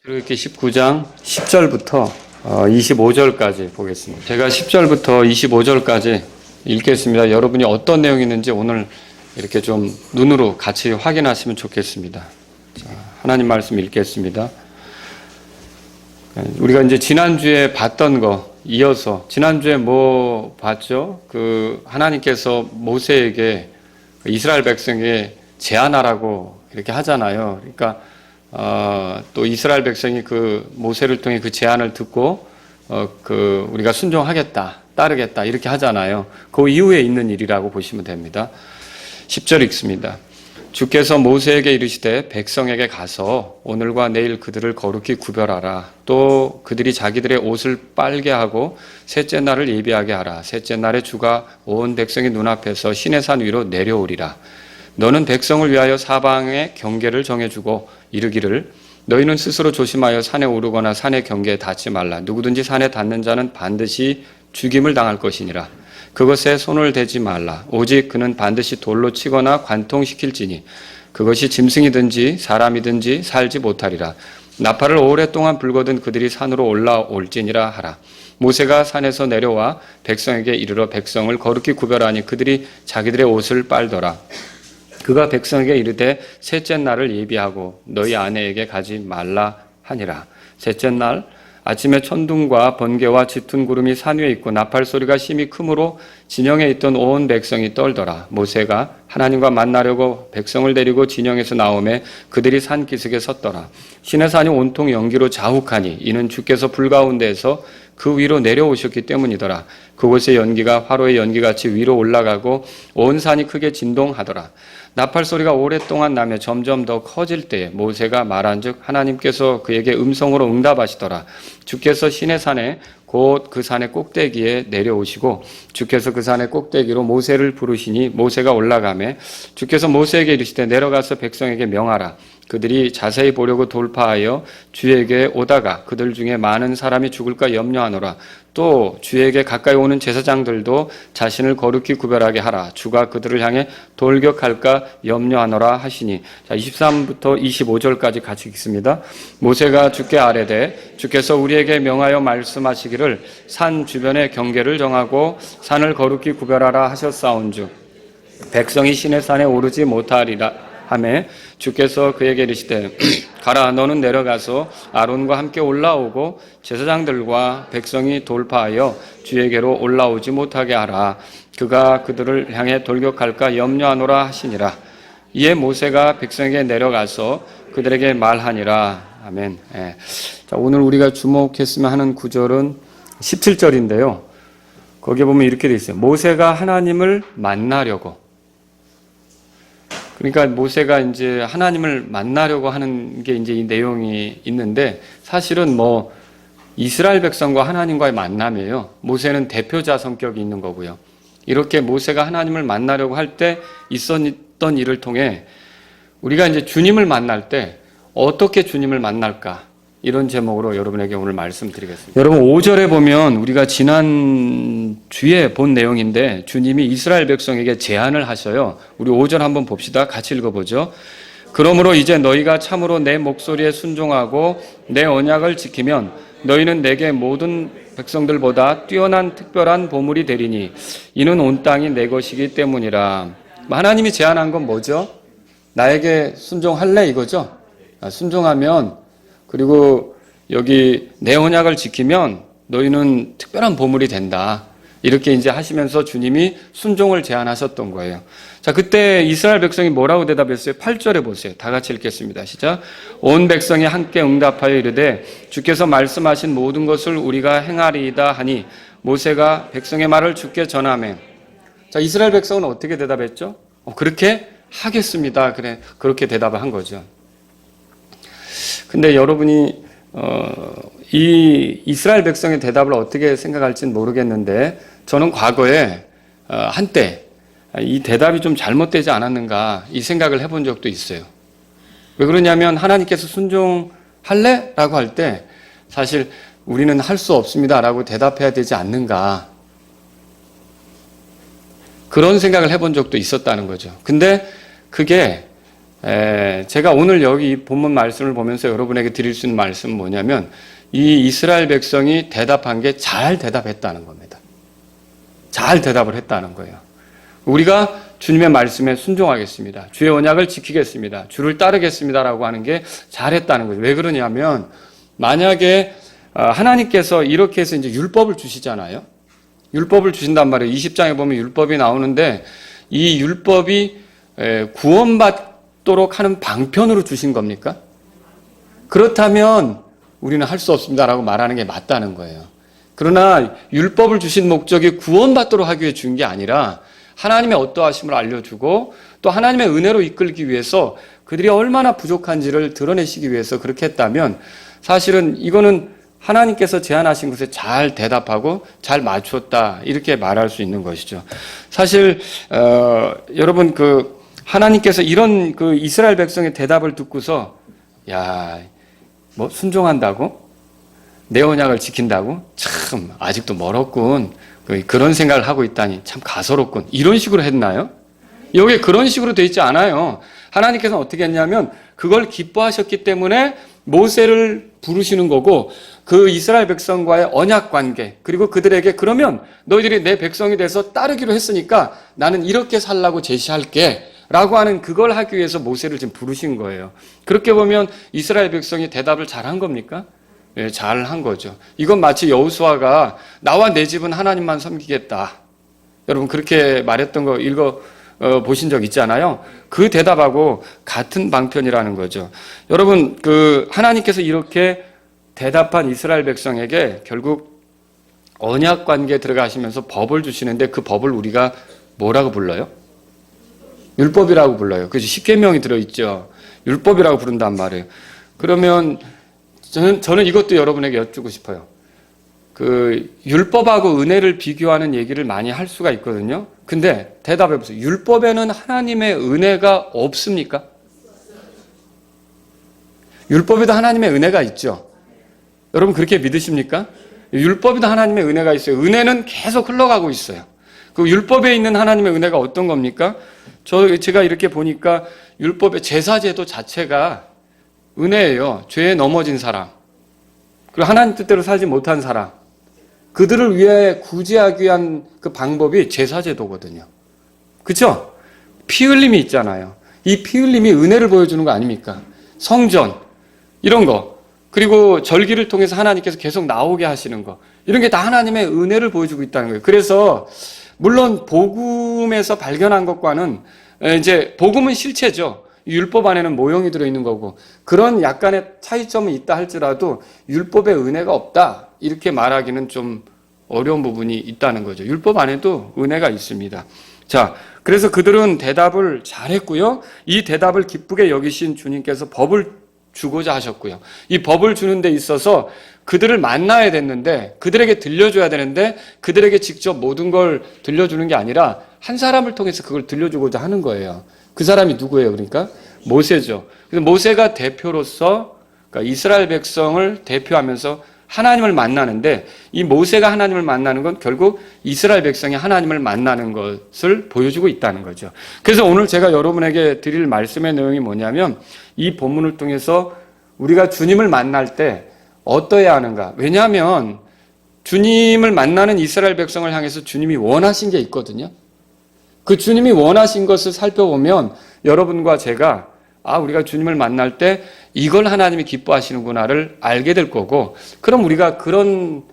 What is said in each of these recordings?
이렇게 19장 10절부터 25절까지 보겠습니다. 제가 10절부터 25절까지 읽겠습니다. 여러분이 어떤 내용이 있는지 오늘 이렇게 좀 눈으로 같이 확인하시면 좋겠습니다. 자, 하나님 말씀 읽겠습니다. 우리가 이제 지난주에 봤던 거 이어서 지난주에 뭐 봤죠? 하나님께서 모세에게 이스라엘 백성에게 제안하라고 이렇게 하잖아요. 그러니까 또 이스라엘 백성이 그 모세를 통해 그 제안을 듣고 우리가 순종하겠다, 따르겠다 이렇게 하잖아요. 그 이후에 있는 일이라고 보시면 됩니다. 10절 읽습니다. 주께서 모세에게 이르시되 백성에게 가서 오늘과 내일 그들을 거룩히 구별하라. 또 그들이 자기들의 옷을 빨게 하고 셋째 날을 예비하게 하라. 셋째 날에 주가 온 백성의 눈앞에서 시내산 위로 내려오리라. 너는 백성을 위하여 사방의 경계를 정해주고 이르기를 너희는 스스로 조심하여 산에 오르거나 산의 경계에 닿지 말라. 누구든지 산에 닿는 자는 반드시 죽임을 당할 것이니라. 그것에 손을 대지 말라. 오직 그는 반드시 돌로 치거나 관통시킬지니 그것이 짐승이든지 사람이든지 살지 못하리라. 나팔을 오랫동안 불거든 그들이 산으로 올라올지니라 하라. 모세가 산에서 내려와 백성에게 이르러 백성을 거룩히 구별하니 그들이 자기들의 옷을 빨더라. 그가 백성에게 이르되 셋째 날을 예비하고 너희 아내에게 가지 말라 하니라. 셋째 날 아침에 천둥과 번개와 짙은 구름이 산 위에 있고 나팔 소리가 심히 크므로 진영에 있던 온 백성이 떨더라. 모세가 하나님과 만나려고 백성을 데리고 진영에서 나오매 그들이 산 기슭에 섰더라. 시내산이 온통 연기로 자욱하니 이는 주께서 불 가운데에서 그 위로 내려오셨기 때문이더라. 그곳의 연기가 화로의 연기같이 위로 올라가고 온 산이 크게 진동하더라. 나팔 소리가 오랫동안 나며 점점 더 커질 때에 모세가 말한즉 하나님께서 그에게 음성으로 응답하시더라. 주께서 시내산에 곧 그 산의 꼭대기에 내려오시고 주께서 그 산의 꼭대기로 모세를 부르시니 모세가 올라가매 주께서 모세에게 이르시되 내려가서 백성에게 명하라. 그들이 자세히 보려고 돌파하여 주에게 오다가 그들 중에 많은 사람이 죽을까 염려하노라. 또 주에게 가까이 오는 제사장들도 자신을 거룩히 구별하게 하라. 주가 그들을 향해 돌격할까 염려하노라 하시니. 자, 23부터 25절까지 같이 읽습니다. 모세가 주께 아뢰되 주께서 우리에게 명하여 말씀하시기를 산 주변의 경계를 정하고 산을 거룩히 구별하라 하셨사온즉 백성이 시내산에 오르지 못하리라 하매 주께서 그에게 이르시되 가라 너는 내려가서 아론과 함께 올라오고 제사장들과 백성이 돌파하여 주에게로 올라오지 못하게 하라. 그가 그들을 향해 돌격할까 염려하노라 하시니라. 이에 모세가 백성에게 내려가서 그들에게 말하니라. 아멘. 예. 자, 오늘 우리가 주목했으면 하는 구절은 17절인데요. 거기에 보면 이렇게 돼 있어요. 모세가 하나님을 만나려고. 그러니까 모세가 이제 하나님을 만나려고 하는 게 이제 이 내용이 있는데 사실은 뭐 이스라엘 백성과 하나님과의 만남이에요. 모세는 대표자 성격이 있는 거고요. 이렇게 모세가 하나님을 만나려고 할 때 있었던 일을 통해 우리가 이제 주님을 만날 때 어떻게 주님을 만날까? 이런 제목으로 여러분에게 오늘 말씀드리겠습니다. 여러분 5절에 보면 우리가 지난 주에 본 내용인데 주님이 이스라엘 백성에게 제안을 하셔요. 우리 5절 한번 봅시다. 같이 읽어보죠. 그러므로 이제 너희가 참으로 내 목소리에 순종하고 내 언약을 지키면 너희는 내게 모든 백성들보다 뛰어난 특별한 보물이 되리니 이는 온 땅이 내 것이기 때문이라. 하나님이 제안한 건 뭐죠? 나에게 순종할래 이거죠? 순종하면 그리고 여기 내 언약을 지키면 너희는 특별한 보물이 된다. 이렇게 이제 하시면서 주님이 순종을 제안하셨던 거예요. 자, 그때 이스라엘 백성이 뭐라고 대답했어요? 8절에 보세요. 다 같이 읽겠습니다. 시작. 온 백성이 함께 응답하여 이르되 주께서 말씀하신 모든 것을 우리가 행하리이다 하니 모세가 백성의 말을 주께 전하매. 자, 이스라엘 백성은 어떻게 대답했죠? 그렇게 하겠습니다. 그래, 그렇게 대답을 한 거죠. 근데 여러분이 이 이스라엘 백성의 대답을 어떻게 생각할지는 모르겠는데 저는 과거에 한때 이 대답이 좀 잘못되지 않았는가 이 생각을 해본 적도 있어요. 왜 그러냐면 하나님께서 순종할래? 라고 할 때 사실 우리는 할 수 없습니다 라고 대답해야 되지 않는가 그런 생각을 해본 적도 있었다는 거죠. 근데 그게 제가 오늘 여기 본문 말씀을 보면서 여러분에게 드릴 수 있는 말씀은 뭐냐면 이 이스라엘 백성이 대답한 게 잘 대답했다는 겁니다. 잘 대답을 했다는 거예요. 우리가 주님의 말씀에 순종하겠습니다. 주의 언약을 지키겠습니다. 주를 따르겠습니다라고 하는 게 잘했다는 거죠. 왜 그러냐면 만약에 하나님께서 이렇게 해서 이제 율법을 주시잖아요. 율법을 주신단 말이에요. 20장에 보면 율법이 나오는데 이 율법이 구원받도록 하는 방편으로 주신 겁니까? 그렇다면 우리는 할 수 없습니다라고 말하는 게 맞다는 거예요. 그러나 율법을 주신 목적이 구원받도록 하기 위해 준 게 아니라 하나님의 어떠하심을 알려주고 또 하나님의 은혜로 이끌기 위해서 그들이 얼마나 부족한지를 드러내시기 위해서 그렇게 했다면 사실은 이거는 하나님께서 제안하신 것에 잘 대답하고 잘 맞췄다 이렇게 말할 수 있는 것이죠. 사실 여러분 하나님께서 이런 이스라엘 백성의 대답을 듣고서 뭐 순종한다고? 내 언약을 지킨다고? 참 아직도 멀었군. 그런 생각을 하고 있다니 참 가소롭군. 이런 식으로 했나요? 여기에 그런 식으로 돼 있지 않아요. 하나님께서는 어떻게 했냐면 그걸 기뻐하셨기 때문에 모세를 부르시는 거고 그 이스라엘 백성과의 언약 관계 그리고 그들에게 그러면 너희들이 내 백성이 돼서 따르기로 했으니까 나는 이렇게 살라고 제시할게 라고 하는 그걸 하기 위해서 모세를 지금 부르신 거예요. 그렇게 보면 이스라엘 백성이 대답을 잘한 겁니까? 네, 잘한 거죠. 이건 마치 여호수아가 나와 내 집은 하나님만 섬기겠다. 여러분 그렇게 말했던 거 읽어 보신 적 있잖아요. 그 대답하고 같은 방편이라는 거죠. 여러분 하나님께서 이렇게 대답한 이스라엘 백성에게 결국 언약 관계에 들어가시면서 법을 주시는데 그 법을 우리가 뭐라고 불러요? 율법이라고 불러요. 그래서 십계명이 들어있죠. 율법이라고 부른단 말이에요. 그러면 저는 이것도 여러분에게 여쭙고 싶어요. 율법하고 은혜를 비교하는 얘기를 많이 할 수가 있거든요. 근데 대답해 보세요. 율법에는 하나님의 은혜가 없습니까? 율법에도 하나님의 은혜가 있죠. 여러분 그렇게 믿으십니까? 율법에도 하나님의 은혜가 있어요. 은혜는 계속 흘러가고 있어요. 그 율법에 있는 하나님의 은혜가 어떤 겁니까? 제가 이렇게 보니까 율법의 제사제도 자체가 은혜예요. 죄에 넘어진 사람, 그리고 하나님 뜻대로 살지 못한 사람, 그들을 위해 구제하기 위한 그 방법이 제사제도거든요. 그렇죠? 피 흘림이 있잖아요. 이 피 흘림이 은혜를 보여주는 거 아닙니까? 성전 이런 거, 그리고 절기를 통해서 하나님께서 계속 나오게 하시는 거, 이런 게 다 하나님의 은혜를 보여주고 있다는 거예요. 그래서 물론 복음에서 발견한 것과는 이제 복음은 실체죠. 율법 안에는 모형이 들어있는 거고 그런 약간의 차이점은 있다 할지라도 율법에 은혜가 없다 이렇게 말하기는 좀 어려운 부분이 있다는 거죠. 율법 안에도 은혜가 있습니다. 자, 그래서 그들은 대답을 잘했고요. 이 대답을 기쁘게 여기신 주님께서 법을 주고자 하셨고요. 이 법을 주는 데 있어서 그들을 만나야 됐는데 그들에게 들려줘야 되는데 그들에게 직접 모든 걸 들려주는 게 아니라 한 사람을 통해서 그걸 들려주고자 하는 거예요. 그 사람이 누구예요? 그러니까 모세죠. 그래서 모세가 대표로서 그러니까 이스라엘 백성을 대표하면서 하나님을 만나는데 이 모세가 하나님을 만나는 건 결국 이스라엘 백성이 하나님을 만나는 것을 보여주고 있다는 거죠. 그래서 오늘 제가 여러분에게 드릴 말씀의 내용이 뭐냐면 이 본문을 통해서 우리가 주님을 만날 때 어떠해야 하는가. 왜냐하면 주님을 만나는 이스라엘 백성을 향해서 주님이 원하신 게 있거든요. 그 주님이 원하신 것을 살펴보면 여러분과 제가 우리가 주님을 만날 때 이걸 하나님이 기뻐하시는구나를 알게 될 거고, 그럼 우리가 그런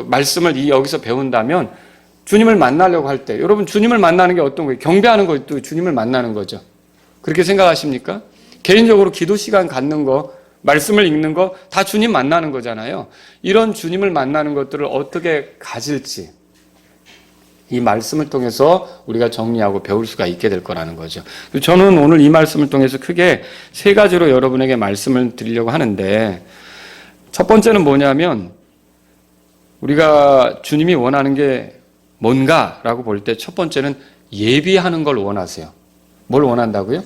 말씀을 여기서 배운다면 주님을 만나려고 할 때, 여러분 주님을 만나는 게 어떤 거예요? 경배하는 것도 주님을 만나는 거죠. 그렇게 생각하십니까? 개인적으로 기도 시간 갖는 거, 말씀을 읽는 거 다 주님 만나는 거잖아요. 이런 주님을 만나는 것들을 어떻게 가질지 이 말씀을 통해서 우리가 정리하고 배울 수가 있게 될 거라는 거죠. 저는 오늘 이 말씀을 통해서 크게 세 가지로 여러분에게 말씀을 드리려고 하는데, 첫 번째는 뭐냐면 우리가 주님이 원하는 게 뭔가라고 볼 때 첫 번째는 예비하는 걸 원하세요. 뭘 원한다고요?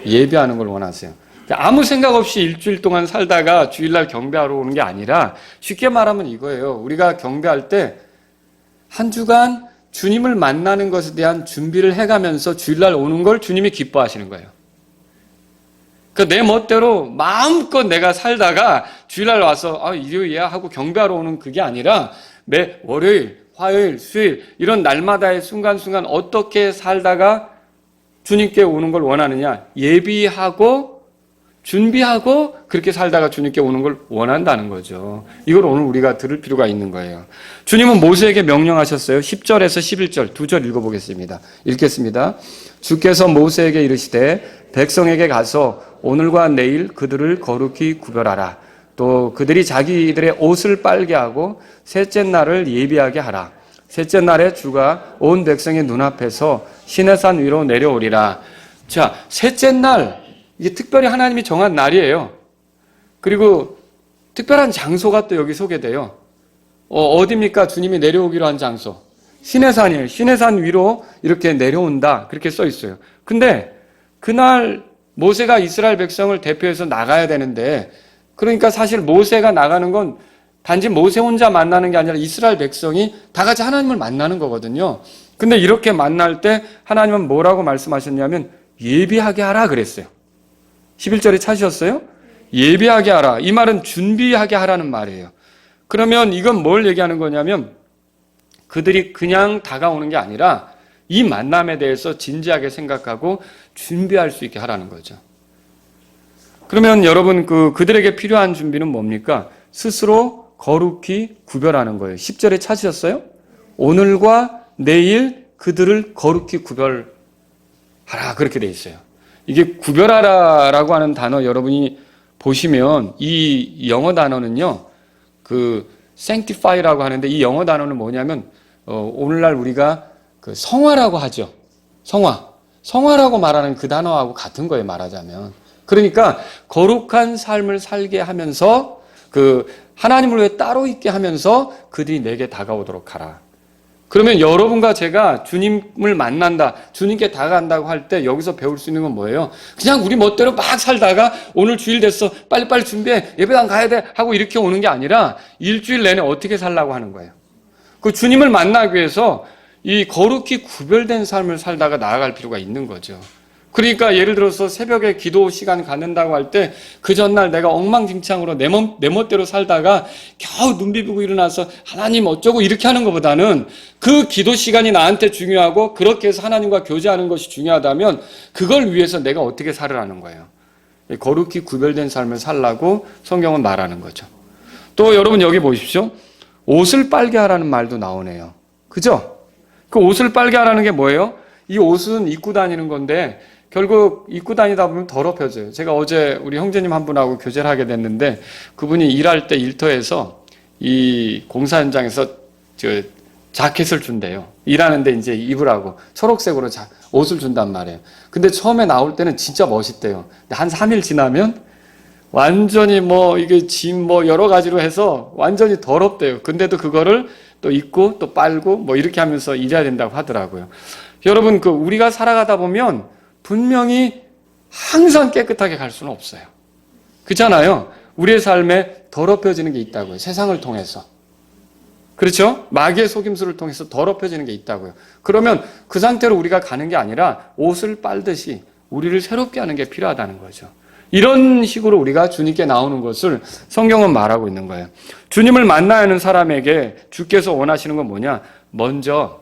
예비하는 걸 원하세요. 아무 생각 없이 일주일 동안 살다가 주일날 경배하러 오는 게 아니라, 쉽게 말하면 이거예요. 우리가 경배할 때 한 주간 주님을 만나는 것에 대한 준비를 해가면서 주일날 오는 걸 주님이 기뻐하시는 거예요. 그 내 멋대로 마음껏 내가 살다가 주일날 와서 일요일이야 하고 경배하러 오는 그게 아니라 매 월요일, 화요일, 수요일 이런 날마다의 순간순간 어떻게 살다가 주님께 오는 걸 원하느냐? 예비하고 준비하고 그렇게 살다가 주님께 오는 걸 원한다는 거죠. 이걸 오늘 우리가 들을 필요가 있는 거예요. 주님은 모세에게 명령하셨어요. 10절에서 11절 두 절 읽어보겠습니다. 읽겠습니다. 주께서 모세에게 이르시되 백성에게 가서 오늘과 내일 그들을 거룩히 구별하라. 또 그들이 자기들의 옷을 빨게 하고 셋째 날을 예비하게 하라. 셋째 날에 주가 온 백성의 눈앞에서 시내산 위로 내려오리라. 자, 셋째 날 이게 특별히 하나님이 정한 날이에요. 그리고 특별한 장소가 또 여기 소개돼요. 어디입니까? 주님이 내려오기로 한 장소. 시내산이에요. 시내산 위로 이렇게 내려온다. 그렇게 써 있어요. 근데 그날 모세가 이스라엘 백성을 대표해서 나가야 되는데, 그러니까 사실 모세가 나가는 건 단지 모세 혼자 만나는 게 아니라 이스라엘 백성이 다 같이 하나님을 만나는 거거든요. 근데 이렇게 만날 때 하나님은 뭐라고 말씀하셨냐면 예비하게 하라 그랬어요. 11절에 찾으셨어요? 예비하게 하라. 이 말은 준비하게 하라는 말이에요. 그러면 이건 뭘 얘기하는 거냐면 그들이 그냥 다가오는 게 아니라 이 만남에 대해서 진지하게 생각하고 준비할 수 있게 하라는 거죠. 그러면 여러분 그들에게 필요한 준비는 뭡니까? 스스로 거룩히 구별하는 거예요. 10절에 찾으셨어요? 오늘과 내일 그들을 거룩히 구별하라 그렇게 돼 있어요. 이게 구별하라라고 하는 단어 여러분이 보시면 이 영어 단어는요. sanctify라고 하는데 이 영어 단어는 뭐냐면 오늘날 우리가 성화라고 하죠. 성화라고 말하는 그 단어하고 같은 거예요, 말하자면. 그러니까 거룩한 삶을 살게 하면서 하나님을 위해 따로 있게 하면서 그들이 내게 다가오도록 하라. 그러면 여러분과 제가 주님을 만난다, 주님께 다가간다고 할 때 여기서 배울 수 있는 건 뭐예요? 그냥 우리 멋대로 막 살다가 오늘 주일 됐어, 빨리빨리 준비해, 예배당 가야 돼 하고 이렇게 오는 게 아니라 일주일 내내 어떻게 살라고 하는 거예요. 그 주님을 만나기 위해서 이 거룩히 구별된 삶을 살다가 나아갈 필요가 있는 거죠. 그러니까 예를 들어서 새벽에 기도 시간 갖는다고 할 때 그 전날 내가 엉망진창으로 내 멋대로 살다가 겨우 눈 비비고 일어나서 하나님 어쩌고 이렇게 하는 것보다는 그 기도 시간이 나한테 중요하고 그렇게 해서 하나님과 교제하는 것이 중요하다면 그걸 위해서 내가 어떻게 살으라는 거예요. 거룩히 구별된 삶을 살라고 성경은 말하는 거죠. 또 여러분 여기 보십시오. 옷을 빨게 하라는 말도 나오네요. 그죠? 그 옷을 빨게 하라는 게 뭐예요? 이 옷은 입고 다니는 건데 결국 입고 다니다 보면 더럽혀져요. 제가 어제 우리 형제님 한 분하고 교제를 하게 됐는데 그분이 일할 때 일터에서 이 공사 현장에서 자켓을 준대요. 일하는데 이제 입으라고 초록색으로 옷을 준단 말이에요. 근데 처음에 나올 때는 진짜 멋있대요. 근데 한 3일 지나면 완전히 이게 짐 여러 가지로 해서 완전히 더럽대요. 근데도 그거를 또 입고 또 빨고 이렇게 하면서 일해야 된다고 하더라고요. 여러분 우리가 살아가다 보면 분명히 항상 깨끗하게 갈 수는 없어요. 그렇잖아요. 우리의 삶에 더럽혀지는 게 있다고요. 세상을 통해서. 그렇죠? 마귀의 속임수를 통해서 더럽혀지는 게 있다고요. 그러면 그 상태로 우리가 가는 게 아니라 옷을 빨듯이 우리를 새롭게 하는 게 필요하다는 거죠. 이런 식으로 우리가 주님께 나오는 것을 성경은 말하고 있는 거예요. 주님을 만나야 하는 사람에게 주께서 원하시는 건 뭐냐? 먼저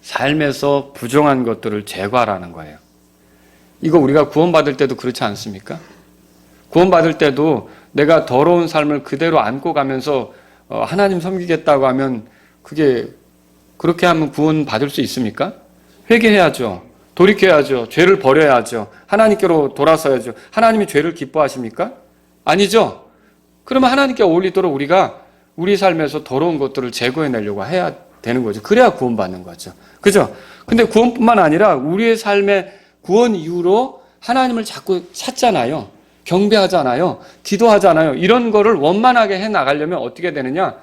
삶에서 부정한 것들을 제거하라는 거예요. 이거 우리가 구원받을 때도 그렇지 않습니까? 구원받을 때도 내가 더러운 삶을 그대로 안고 가면서 하나님 섬기겠다고 하면 그렇게 하면 구원받을 수 있습니까? 회개해야죠. 돌이켜야죠. 죄를 버려야죠. 하나님께로 돌아서야죠. 하나님이 죄를 기뻐하십니까? 아니죠. 그러면 하나님께 어울리도록 우리가 우리 삶에서 더러운 것들을 제거해내려고 해야 되는 거죠. 그래야 구원받는 거죠. 그죠? 근데 구원뿐만 아니라 우리의 삶의 구원 이후로 하나님을 자꾸 찾잖아요. 경배하잖아요. 기도하잖아요. 이런 거를 원만하게 해나가려면 어떻게 되느냐?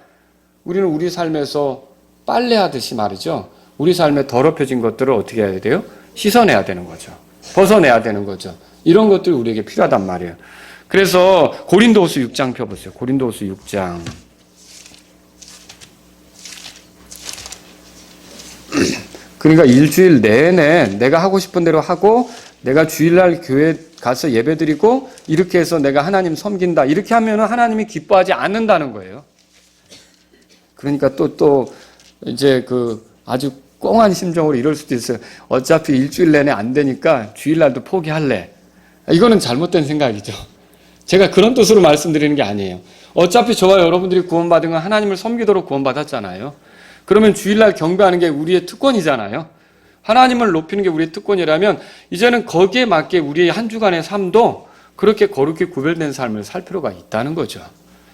우리는 우리 삶에서 빨래하듯이 말이죠. 우리 삶에 더럽혀진 것들을 어떻게 해야 돼요? 씻어내야 되는 거죠. 벗어내야 되는 거죠. 이런 것들이 우리에게 필요하단 말이에요. 그래서 고린도후서 6장 펴보세요. 고린도후서 6장. 그러니까 일주일 내내 내가 하고 싶은 대로 하고 내가 주일날 교회 가서 예배드리고 이렇게 해서 내가 하나님 섬긴다. 이렇게 하면은 하나님이 기뻐하지 않는다는 거예요. 그러니까 또 이제 아주 꽁한 심정으로 이럴 수도 있어요. 어차피 일주일 내내 안 되니까 주일날도 포기할래. 이거는 잘못된 생각이죠. 제가 그런 뜻으로 말씀드리는 게 아니에요. 어차피 저와 여러분들이 구원받은 건 하나님을 섬기도록 구원받았잖아요. 그러면 주일날 경배하는 게 우리의 특권이잖아요. 하나님을 높이는 게 우리의 특권이라면 이제는 거기에 맞게 우리의 한 주간의 삶도 그렇게 거룩히 구별된 삶을 살 필요가 있다는 거죠.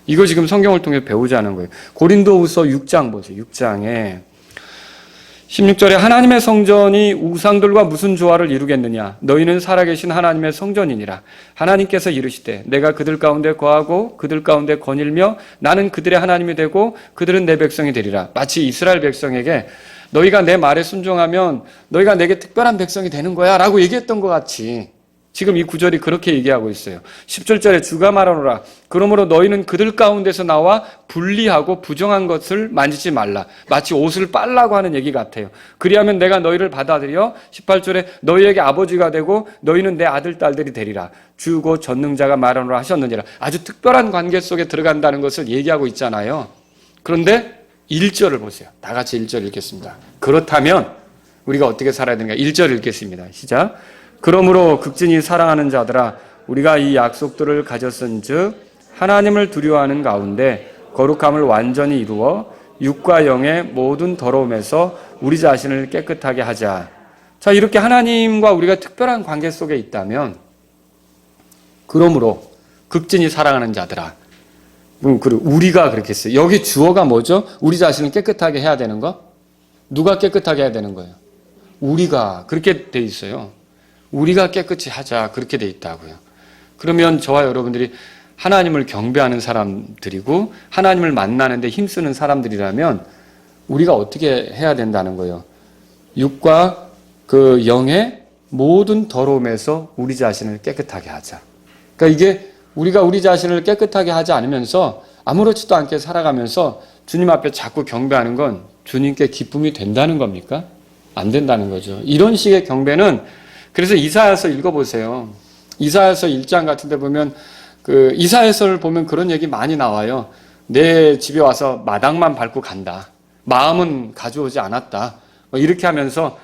이거 지금 성경을 통해 배우자는 거예요. 고린도후서 6장 보세요. 6장에 16절에 하나님의 성전이 우상들과 무슨 조화를 이루겠느냐. 너희는 살아계신 하나님의 성전이니라. 하나님께서 이르시되 내가 그들 가운데 거하고 그들 가운데 거닐며 나는 그들의 하나님이 되고 그들은 내 백성이 되리라. 마치 이스라엘 백성에게 너희가 내 말에 순종하면 너희가 내게 특별한 백성이 되는 거야 라고 얘기했던 것 같이 지금 이 구절이 그렇게 얘기하고 있어요. 17절에 주가 말하노라. 그러므로 너희는 그들 가운데서 나와 분리하고 부정한 것을 만지지 말라. 마치 옷을 빨라고 하는 얘기 같아요. 그리하면 내가 너희를 받아들여 18절에 너희에게 아버지가 되고 너희는 내 아들 딸들이 되리라. 주고 전능자가 말하노라 하셨느니라. 아주 특별한 관계 속에 들어간다는 것을 얘기하고 있잖아요. 그런데 1절을 보세요. 다 같이 1절 읽겠습니다. 그렇다면 우리가 어떻게 살아야 되는가? 1절 읽겠습니다. 시작. 그러므로 극진히 사랑하는 자들아 우리가 이 약속들을 가졌은즉 하나님을 두려워하는 가운데 거룩함을 완전히 이루어 육과 영의 모든 더러움에서 우리 자신을 깨끗하게 하자. 자, 이렇게 하나님과 우리가 특별한 관계 속에 있다면 그러므로 극진히 사랑하는 자들아 그리고 우리가 그렇게 했어요. 여기 주어가 뭐죠? 우리 자신을 깨끗하게 해야 되는 거? 누가 깨끗하게 해야 되는 거예요? 우리가 그렇게 돼 있어요. 우리가 깨끗이 하자 그렇게 돼 있다고요. 그러면 저와 여러분들이 하나님을 경배하는 사람들이고 하나님을 만나는데 힘쓰는 사람들이라면 우리가 어떻게 해야 된다는 거예요. 육과 그 영의 모든 더러움에서 우리 자신을 깨끗하게 하자. 그러니까 이게 우리가 우리 자신을 깨끗하게 하지 않으면서 아무렇지도 않게 살아가면서 주님 앞에 자꾸 경배하는 건 주님께 기쁨이 된다는 겁니까? 안 된다는 거죠. 이런 식의 경배는 그래서 이사야서 읽어보세요. 이사야서 1장 같은 데 보면 이사야서를 보면 그런 얘기 많이 나와요. 내 집에 와서 마당만 밟고 간다. 마음은 가져오지 않았다. 이렇게 하면서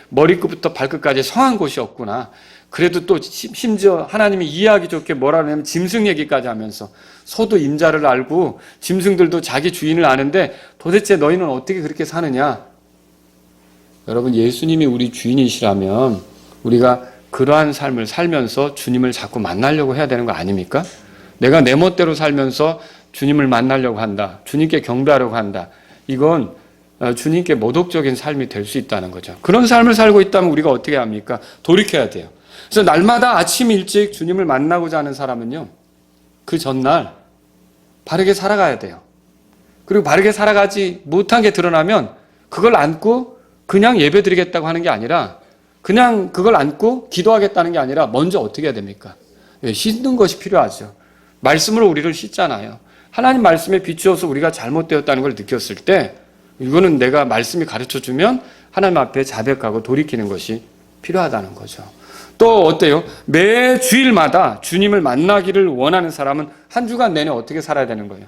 머리끝부터 발끝까지 성한 곳이 없구나. 그래도 또 심지어 하나님이 이해하기 좋게 뭐라 하냐면 짐승 얘기까지 하면서 소도 임자를 알고 짐승들도 자기 주인을 아는데 도대체 너희는 어떻게 그렇게 사느냐. 여러분 예수님이 우리 주인이시라면 우리가 그러한 삶을 살면서 주님을 자꾸 만나려고 해야 되는 거 아닙니까? 내가 내 멋대로 살면서 주님을 만나려고 한다. 주님께 경배하려고 한다. 이건 주님께 모독적인 삶이 될 수 있다는 거죠. 그런 삶을 살고 있다면 우리가 어떻게 합니까? 돌이켜야 돼요. 그래서 날마다 아침 일찍 주님을 만나고자 하는 사람은요. 그 전날 바르게 살아가야 돼요. 그리고 바르게 살아가지 못한 게 드러나면 그걸 안고 그냥 예배드리겠다고 하는 게 아니라 그냥 그걸 안고 기도하겠다는 게 아니라 먼저 어떻게 해야 됩니까? 씻는 것이 필요하죠. 말씀으로 우리를 씻잖아요. 하나님 말씀에 비추어서 우리가 잘못되었다는 걸 느꼈을 때 이거는 내가 말씀이 가르쳐주면 하나님 앞에 자백하고 돌이키는 것이 필요하다는 거죠. 또 어때요? 매 주일마다 주님을 만나기를 원하는 사람은 한 주간 내내 어떻게 살아야 되는 거예요?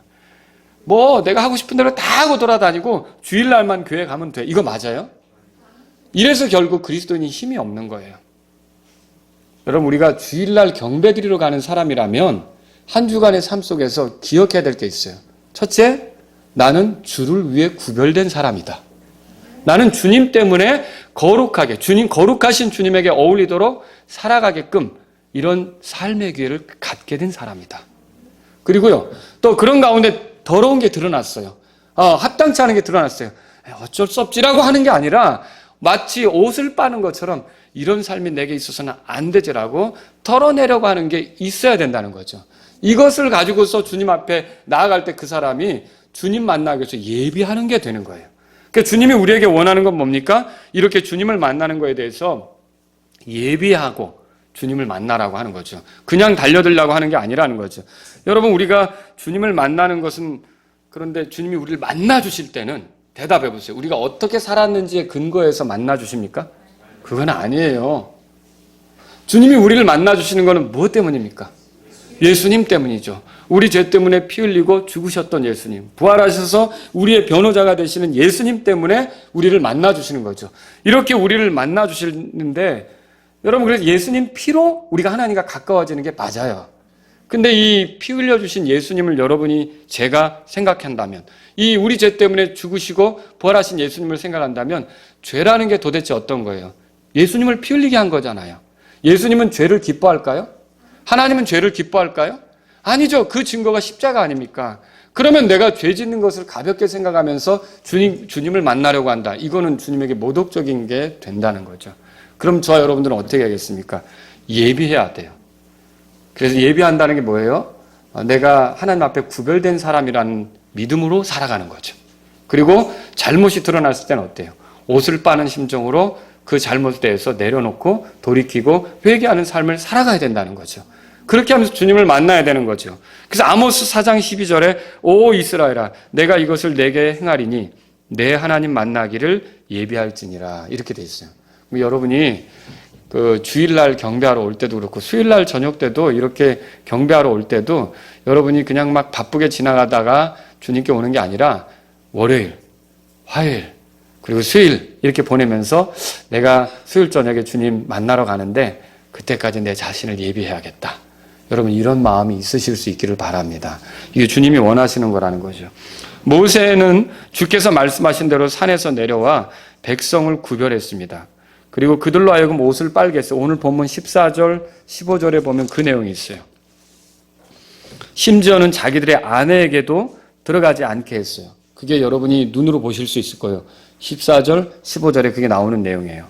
내가 하고 싶은 대로 다 하고 돌아다니고 주일날만 교회 가면 돼. 이거 맞아요? 이래서 결국 그리스도인이 힘이 없는 거예요. 여러분 우리가 주일날 경배드리러 가는 사람이라면 한 주간의 삶 속에서 기억해야 될 게 있어요. 첫째, 나는 주를 위해 구별된 사람이다. 나는 주님 때문에 거룩하게 거룩하신 주님에게 어울리도록 살아가게끔 이런 삶의 기회를 갖게 된 사람이다. 그리고요 또 그런 가운데 더러운 게 드러났어요. 합당치 않은 게 드러났어요. 어쩔 수 없지라고 하는 게 아니라 마치 옷을 빠는 것처럼 이런 삶이 내게 있어서는 안 되지라고 털어내려고 하는 게 있어야 된다는 거죠. 이것을 가지고서 주님 앞에 나아갈 때 그 사람이 주님 만나기 위해서 예비하는 게 되는 거예요. 그러니까 주님이 우리에게 원하는 건 뭡니까? 이렇게 주님을 만나는 거에 대해서 예비하고 주님을 만나라고 하는 거죠. 그냥 달려들려고 하는 게 아니라는 거죠. 여러분 우리가 주님을 만나는 것은 그런데 주님이 우리를 만나 주실 때는 대답해 보세요. 우리가 어떻게 살았는지에 근거해서 만나 주십니까? 그건 아니에요. 주님이 우리를 만나주시는 것은 무엇 때문입니까? 예수님 때문이죠. 우리 죄 때문에 피 흘리고 죽으셨던 예수님, 부활하셔서 우리의 변호자가 되시는 예수님 때문에 우리를 만나주시는 거죠. 이렇게 우리를 만나주시는데 여러분, 그래서 예수님 피로 우리가 하나님과 가까워지는 게 맞아요. 근데 이 피 흘려주신 예수님을 여러분이 제가 생각한다면, 이 우리 죄 때문에 죽으시고 부활하신 예수님을 생각한다면 죄라는 게 도대체 어떤 거예요? 예수님을 피 흘리게 한 거잖아요. 예수님은 죄를 기뻐할까요? 하나님은 죄를 기뻐할까요? 아니죠. 그 증거가 십자가 아닙니까? 그러면 내가 죄 짓는 것을 가볍게 생각하면서 주님을 만나려고 한다. 이거는 주님에게 모독적인 게 된다는 거죠. 그럼 저와 여러분들은 어떻게 하겠습니까? 예비해야 돼요. 그래서 예비한다는 게 뭐예요? 내가 하나님 앞에 구별된 사람이라는 믿음으로 살아가는 거죠. 그리고 잘못이 드러났을 때는 어때요? 옷을 빠는 심정으로 그 잘못에 대해서 내려놓고 돌이키고 회개하는 삶을 살아가야 된다는 거죠. 그렇게 하면서 주님을 만나야 되는 거죠. 그래서 아모스 4장 12절에 오 이스라엘아 내가 이것을 내게 행하리니 내 하나님 만나기를 예비할지니라 이렇게 돼 있어요. 여러분이 그 주일날 경배하러 올 때도 그렇고 수요일날 저녁 때도 이렇게 경배하러 올 때도 여러분이 그냥 막 바쁘게 지나가다가 주님께 오는 게 아니라 월요일, 화요일, 그리고 수요일 이렇게 보내면서 내가 수요일 저녁에 주님 만나러 가는데 그때까지 내 자신을 예비해야겠다. 여러분 이런 마음이 있으실 수 있기를 바랍니다. 이게 주님이 원하시는 거라는 거죠. 모세는 주께서 말씀하신 대로 산에서 내려와 백성을 구별했습니다. 그리고 그들로 하여금 옷을 빨게 했어요. 오늘 본문 14절, 15절에 보면 그 내용이 있어요. 심지어는 자기들의 아내에게도 들어가지 않게 했어요. 그게 여러분이 눈으로 보실 수 있을 거예요. 14절, 15절에 그게 나오는 내용이에요.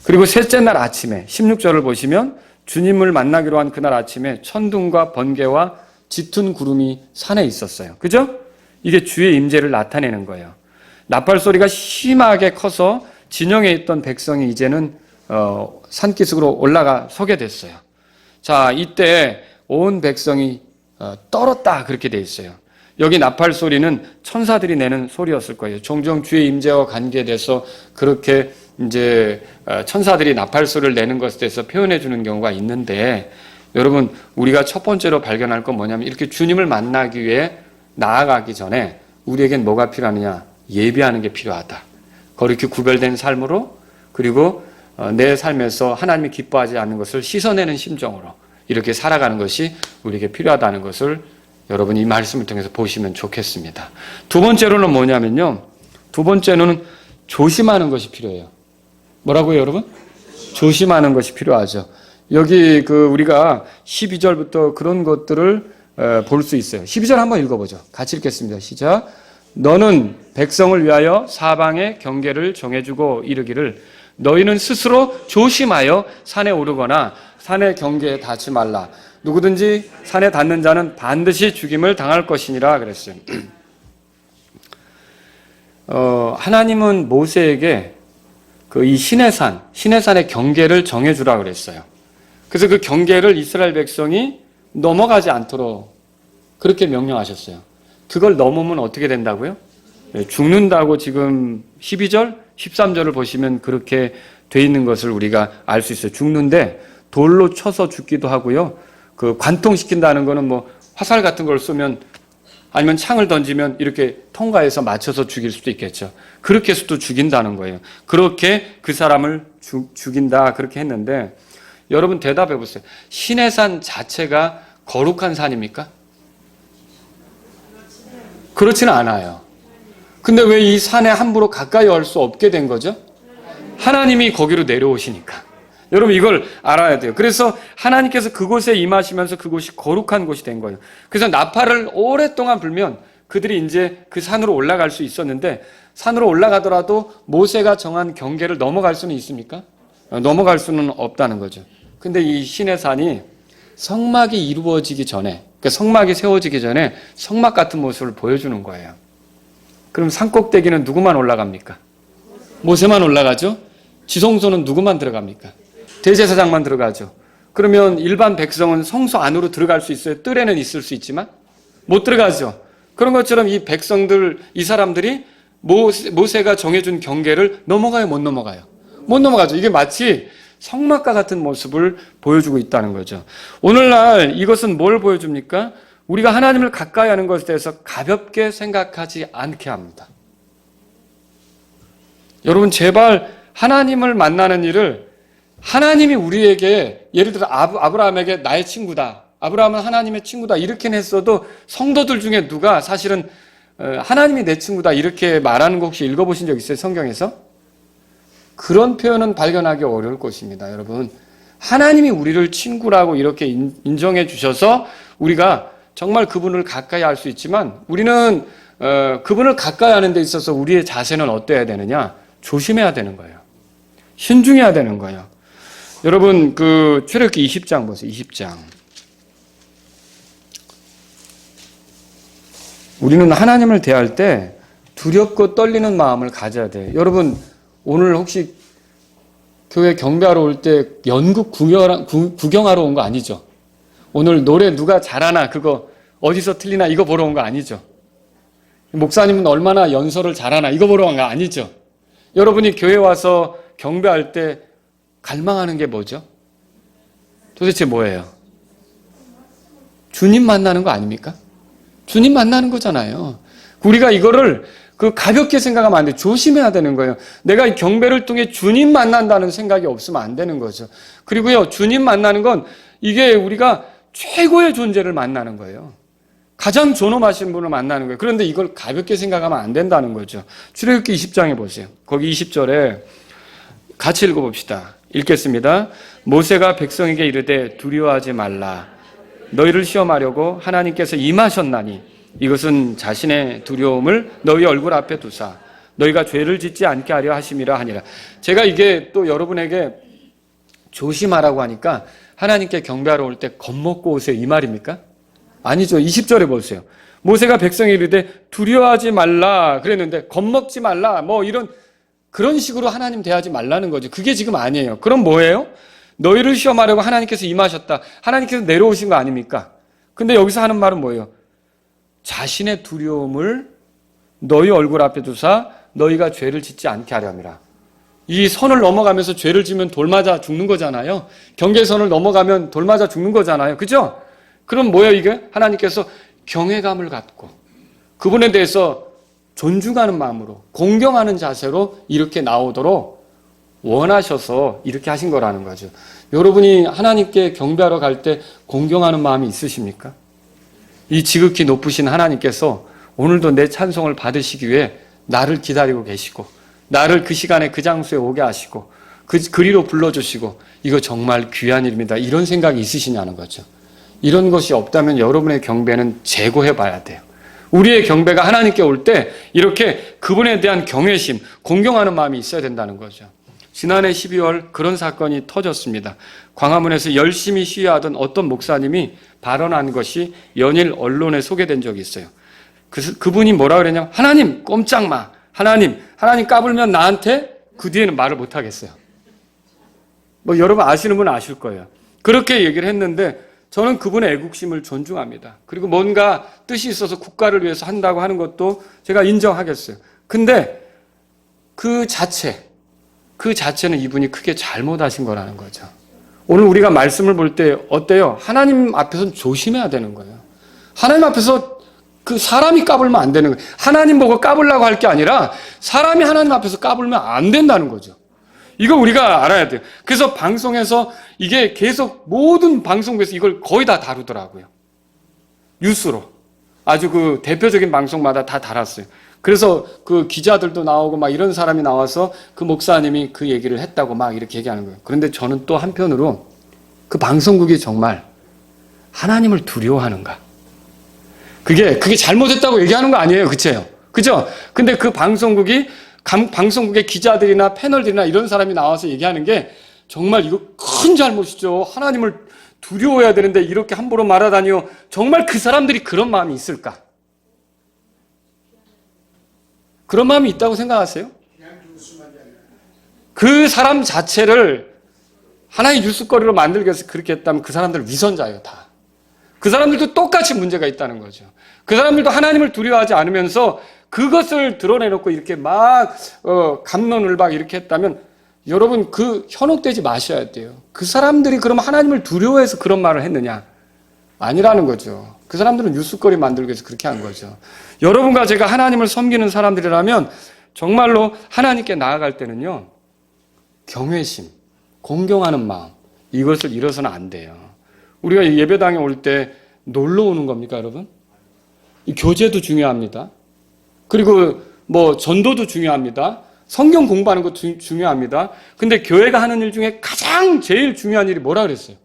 그리고 셋째 날 아침에 16절을 보시면 주님을 만나기로 한 그날 아침에 천둥과 번개와 짙은 구름이 산에 있었어요. 그죠? 이게 주의 임재를 나타내는 거예요. 나팔 소리가 심하게 커서 진영에 있던 백성이 이제는 산기슭으로 올라가 서게 됐어요. 자, 이때 온 백성이 떨었다 그렇게 돼 있어요. 여기 나팔 소리는 천사들이 내는 소리였을 거예요. 종종 주의 임재와 관계돼서 그렇게 이제 천사들이 나팔 소리를 내는 것에 대해서 표현해 주는 경우가 있는데 여러분 우리가 첫 번째로 발견할 건 뭐냐면 이렇게 주님을 만나기 위해 나아가기 전에 우리에겐 뭐가 필요하느냐? 예비하는 게 필요하다. 거룩히 구별된 삶으로 그리고 내 삶에서 하나님이 기뻐하지 않는 것을 씻어내는 심정으로 이렇게 살아가는 것이 우리에게 필요하다는 것을 여러분이 이 말씀을 통해서 보시면 좋겠습니다. 두 번째로는 뭐냐면요. 두 번째는 조심하는 것이 필요해요. 뭐라고요, 여러분? 조심하는 것이 필요하죠. 여기 우리가 12절부터 그런 것들을 볼 수 있어요. 12절 한번 읽어보죠. 같이 읽겠습니다. 시작. 너는 백성을 위하여 사방에 경계를 정해주고 이르기를 너희는 스스로 조심하여 산에 오르거나 산의 경계에 닿지 말라. 누구든지 산에 닿는 자는 반드시 죽임을 당할 것이니라 그랬어요. 하나님은 모세에게 이 시내산의 경계를 정해주라 그랬어요. 그래서 그 경계를 이스라엘 백성이 넘어가지 않도록 그렇게 명령하셨어요. 그걸 넘으면 어떻게 된다고요? 죽는다고 지금 12절, 13절을 보시면 그렇게 돼 있는 것을 우리가 알 수 있어요. 죽는데 돌로 쳐서 죽기도 하고요. 그 관통시킨다는 거는 뭐 화살 같은 걸 쏘면 아니면 창을 던지면 이렇게 통과해서 맞춰서 죽일 수도 있겠죠. 그렇게 해서도 죽인다는 거예요. 그렇게 그 사람을 죽인다 그렇게 했는데 여러분 대답해 보세요. 시내산 자체가 거룩한 산입니까? 그렇지는 않아요. 근데 왜 이 산에 함부로 가까이 올 수 없게 된 거죠? 하나님이 거기로 내려오시니까. 여러분 이걸 알아야 돼요. 그래서 하나님께서 그곳에 임하시면서 그곳이 거룩한 곳이 된 거예요. 그래서 나팔을 오랫동안 불면 그들이 이제 그 산으로 올라갈 수 있었는데 산으로 올라가더라도 모세가 정한 경계를 넘어갈 수는 있습니까? 넘어갈 수는 없다는 거죠. 근데 이 시내산이 성막이 이루어지기 전에, 그러니까 성막이 세워지기 전에 성막 같은 모습을 보여주는 거예요. 그럼 산꼭대기는 누구만 올라갑니까? 모세만 올라가죠? 지성소는 누구만 들어갑니까? 대제사장만 들어가죠. 그러면 일반 백성은 성소 안으로 들어갈 수 있어요? 뜰에는 있을 수 있지만 못 들어가죠. 그런 것처럼 이 백성들, 이 사람들이 모세가 정해준 경계를 넘어가요? 못 넘어가요? 못 넘어가죠. 이게 마치 성막과 같은 모습을 보여주고 있다는 거죠. 오늘날 이것은 뭘 보여줍니까? 우리가 하나님을 가까이 하는 것에 대해서 가볍게 생각하지 않게 합니다. 여러분, 제발 하나님을 만나는 일을 하나님이 우리에게, 예를 들어 아브라함에게 나의 친구다, 아브라함은 하나님의 친구다 이렇게 했어도 성도들 중에 누가 사실은 하나님이 내 친구다 이렇게 말하는 거 혹시 읽어보신 적 있어요? 성경에서? 그런 표현은 발견하기 어려울 것입니다. 여러분, 하나님이 우리를 친구라고 이렇게 인정해 주셔서 우리가 정말 그분을 가까이 할 수 있지만, 우리는 그분을 가까이 하는 데 있어서 우리의 자세는 어때야 되느냐? 조심해야 되는 거예요. 신중해야 되는 거예요. 여러분, 그 출애굽기 20장 보세요. 20장. 우리는 하나님을 대할 때 두렵고 떨리는 마음을 가져야 돼요. 여러분, 오늘 혹시 교회 경배하러 올 때 연극 구경하러 온 거 아니죠? 오늘 노래 누가 잘하나, 그거 어디서 틀리나 이거 보러 온 거 아니죠? 목사님은 얼마나 연설을 잘하나 이거 보러 온 거 아니죠? 여러분이 교회 와서 경배할 때 갈망하는 게 뭐죠? 도대체 뭐예요? 주님 만나는 거 아닙니까? 주님 만나는 거잖아요. 우리가 이거를 가볍게 생각하면 안 돼. 조심해야 되는 거예요. 내가 이 경배를 통해 주님 만난다는 생각이 없으면 안 되는 거죠. 그리고요, 주님 만나는 건 이게 우리가 최고의 존재를 만나는 거예요. 가장 존엄하신 분을 만나는 거예요. 그런데 이걸 가볍게 생각하면 안 된다는 거죠. 출애굽기 20장에 보세요. 거기 20절에 같이 읽어봅시다. 읽겠습니다. 모세가 백성에게 이르되 두려워하지 말라. 너희를 시험하려고 하나님께서 임하셨나니 이것은 자신의 두려움을 너희 얼굴 앞에 두사 너희가 죄를 짓지 않게 하려 하심이라 하니라. 제가 이게 또 여러분에게 조심하라고 하니까 하나님께 경배하러 올 때 겁먹고 오세요 이 말입니까? 아니죠. 20절에 보세요. 모세가 백성에 이르되 두려워하지 말라 그랬는데 겁먹지 말라 뭐 이런 그런 식으로 하나님 대하지 말라는 거죠. 그게 지금 아니에요. 그럼 뭐예요? 너희를 시험하려고 하나님께서 임하셨다. 하나님께서 내려오신 거 아닙니까? 근데 여기서 하는 말은 뭐예요? 자신의 두려움을 너희 얼굴 앞에 두사 너희가 죄를 짓지 않게 하려 함이라. 이 선을 넘어가면서 죄를 지면 돌 맞아 죽는 거잖아요. 경계선을 넘어가면 돌 맞아 죽는 거잖아요. 그죠? 그럼 뭐예요 이게? 하나님께서 경외감을 갖고 그분에 대해서 존중하는 마음으로 공경하는 자세로 이렇게 나오도록 원하셔서 이렇게 하신 거라는 거죠. 여러분이 하나님께 경배하러 갈 때 공경하는 마음이 있으십니까? 이 지극히 높으신 하나님께서 오늘도 내 찬송을 받으시기 위해 나를 기다리고 계시고 나를 그 시간에 그 장소에 오게 하시고 그리로 불러주시고 이거 정말 귀한 일입니다. 이런 생각이 있으시냐는 거죠. 이런 것이 없다면 여러분의 경배는 재고해 봐야 돼요. 우리의 경배가 하나님께 올 때 이렇게 그분에 대한 경외심, 공경하는 마음이 있어야 된다는 거죠. 지난해 12월 그런 사건이 터졌습니다. 광화문에서 열심히 시위하던 어떤 목사님이 발언한 것이 연일 언론에 소개된 적이 있어요. 그분이 뭐라 그랬냐면 하나님 꼼짝 마. 하나님 까불면 나한테 그 뒤에는 말을 못 하겠어요. 뭐 여러분 아시는 분은 아실 거예요. 그렇게 얘기를 했는데 저는 그분의 애국심을 존중합니다. 그리고 뭔가 뜻이 있어서 국가를 위해서 한다고 하는 것도 제가 인정하겠어요. 근데 그 자체는 이분이 크게 잘못하신 거라는 거죠. 오늘 우리가 말씀을 볼 때 어때요? 하나님 앞에서는 조심해야 되는 거예요. 하나님 앞에서 그 사람이 까불면 안 되는 거예요. 하나님 보고 까불라고 할 게 아니라 사람이 하나님 앞에서 까불면 안 된다는 거죠. 이거 우리가 알아야 돼요. 그래서 방송에서 이게 계속 모든 방송국에서 이걸 거의 다 다루더라고요. 뉴스로. 아주 그 대표적인 방송마다 다 달았어요. 그래서 그 기자들도 나오고 막 이런 사람이 나와서 그 목사님이 그 얘기를 했다고 막 이렇게 얘기하는 거예요. 그런데 저는 또 한편으로 그 방송국이 정말 하나님을 두려워하는가? 그게 잘못했다고 얘기하는 거 아니에요. 그죠? 근데 그 방송국의 기자들이나 패널들이나 이런 사람이 나와서 얘기하는 게 정말 이거 큰 잘못이죠. 하나님을 두려워해야 되는데 이렇게 함부로 말하다니요. 정말 그 사람들이 그런 마음이 있을까? 그런 마음이 있다고 생각하세요? 그 사람 자체를 하나의 뉴스거리로 만들기 위해서 그렇게 했다면 그 사람들 위선자예요, 다. 그 사람들도 똑같이 문제가 있다는 거죠. 그 사람들도 하나님을 두려워하지 않으면서 그것을 드러내놓고 이렇게 막, 갑론을박 이렇게 했다면 여러분 그 현혹되지 마셔야 돼요. 그 사람들이 그럼 하나님을 두려워해서 그런 말을 했느냐? 아니라는 거죠. 그 사람들은 뉴스거리 만들기 위해서 그렇게 한 거죠. 여러분과 제가 하나님을 섬기는 사람들이라면 정말로 하나님께 나아갈 때는요, 경외심, 공경하는 마음, 이것을 잃어서는 안 돼요. 우리가 예배당에 올 때 놀러 오는 겁니까, 여러분? 이 교제도 중요합니다. 그리고 뭐 전도도 중요합니다. 성경 공부하는 것도 중요합니다. 근데 교회가 하는 일 중에 가장 제일 중요한 일이 뭐라 그랬어요?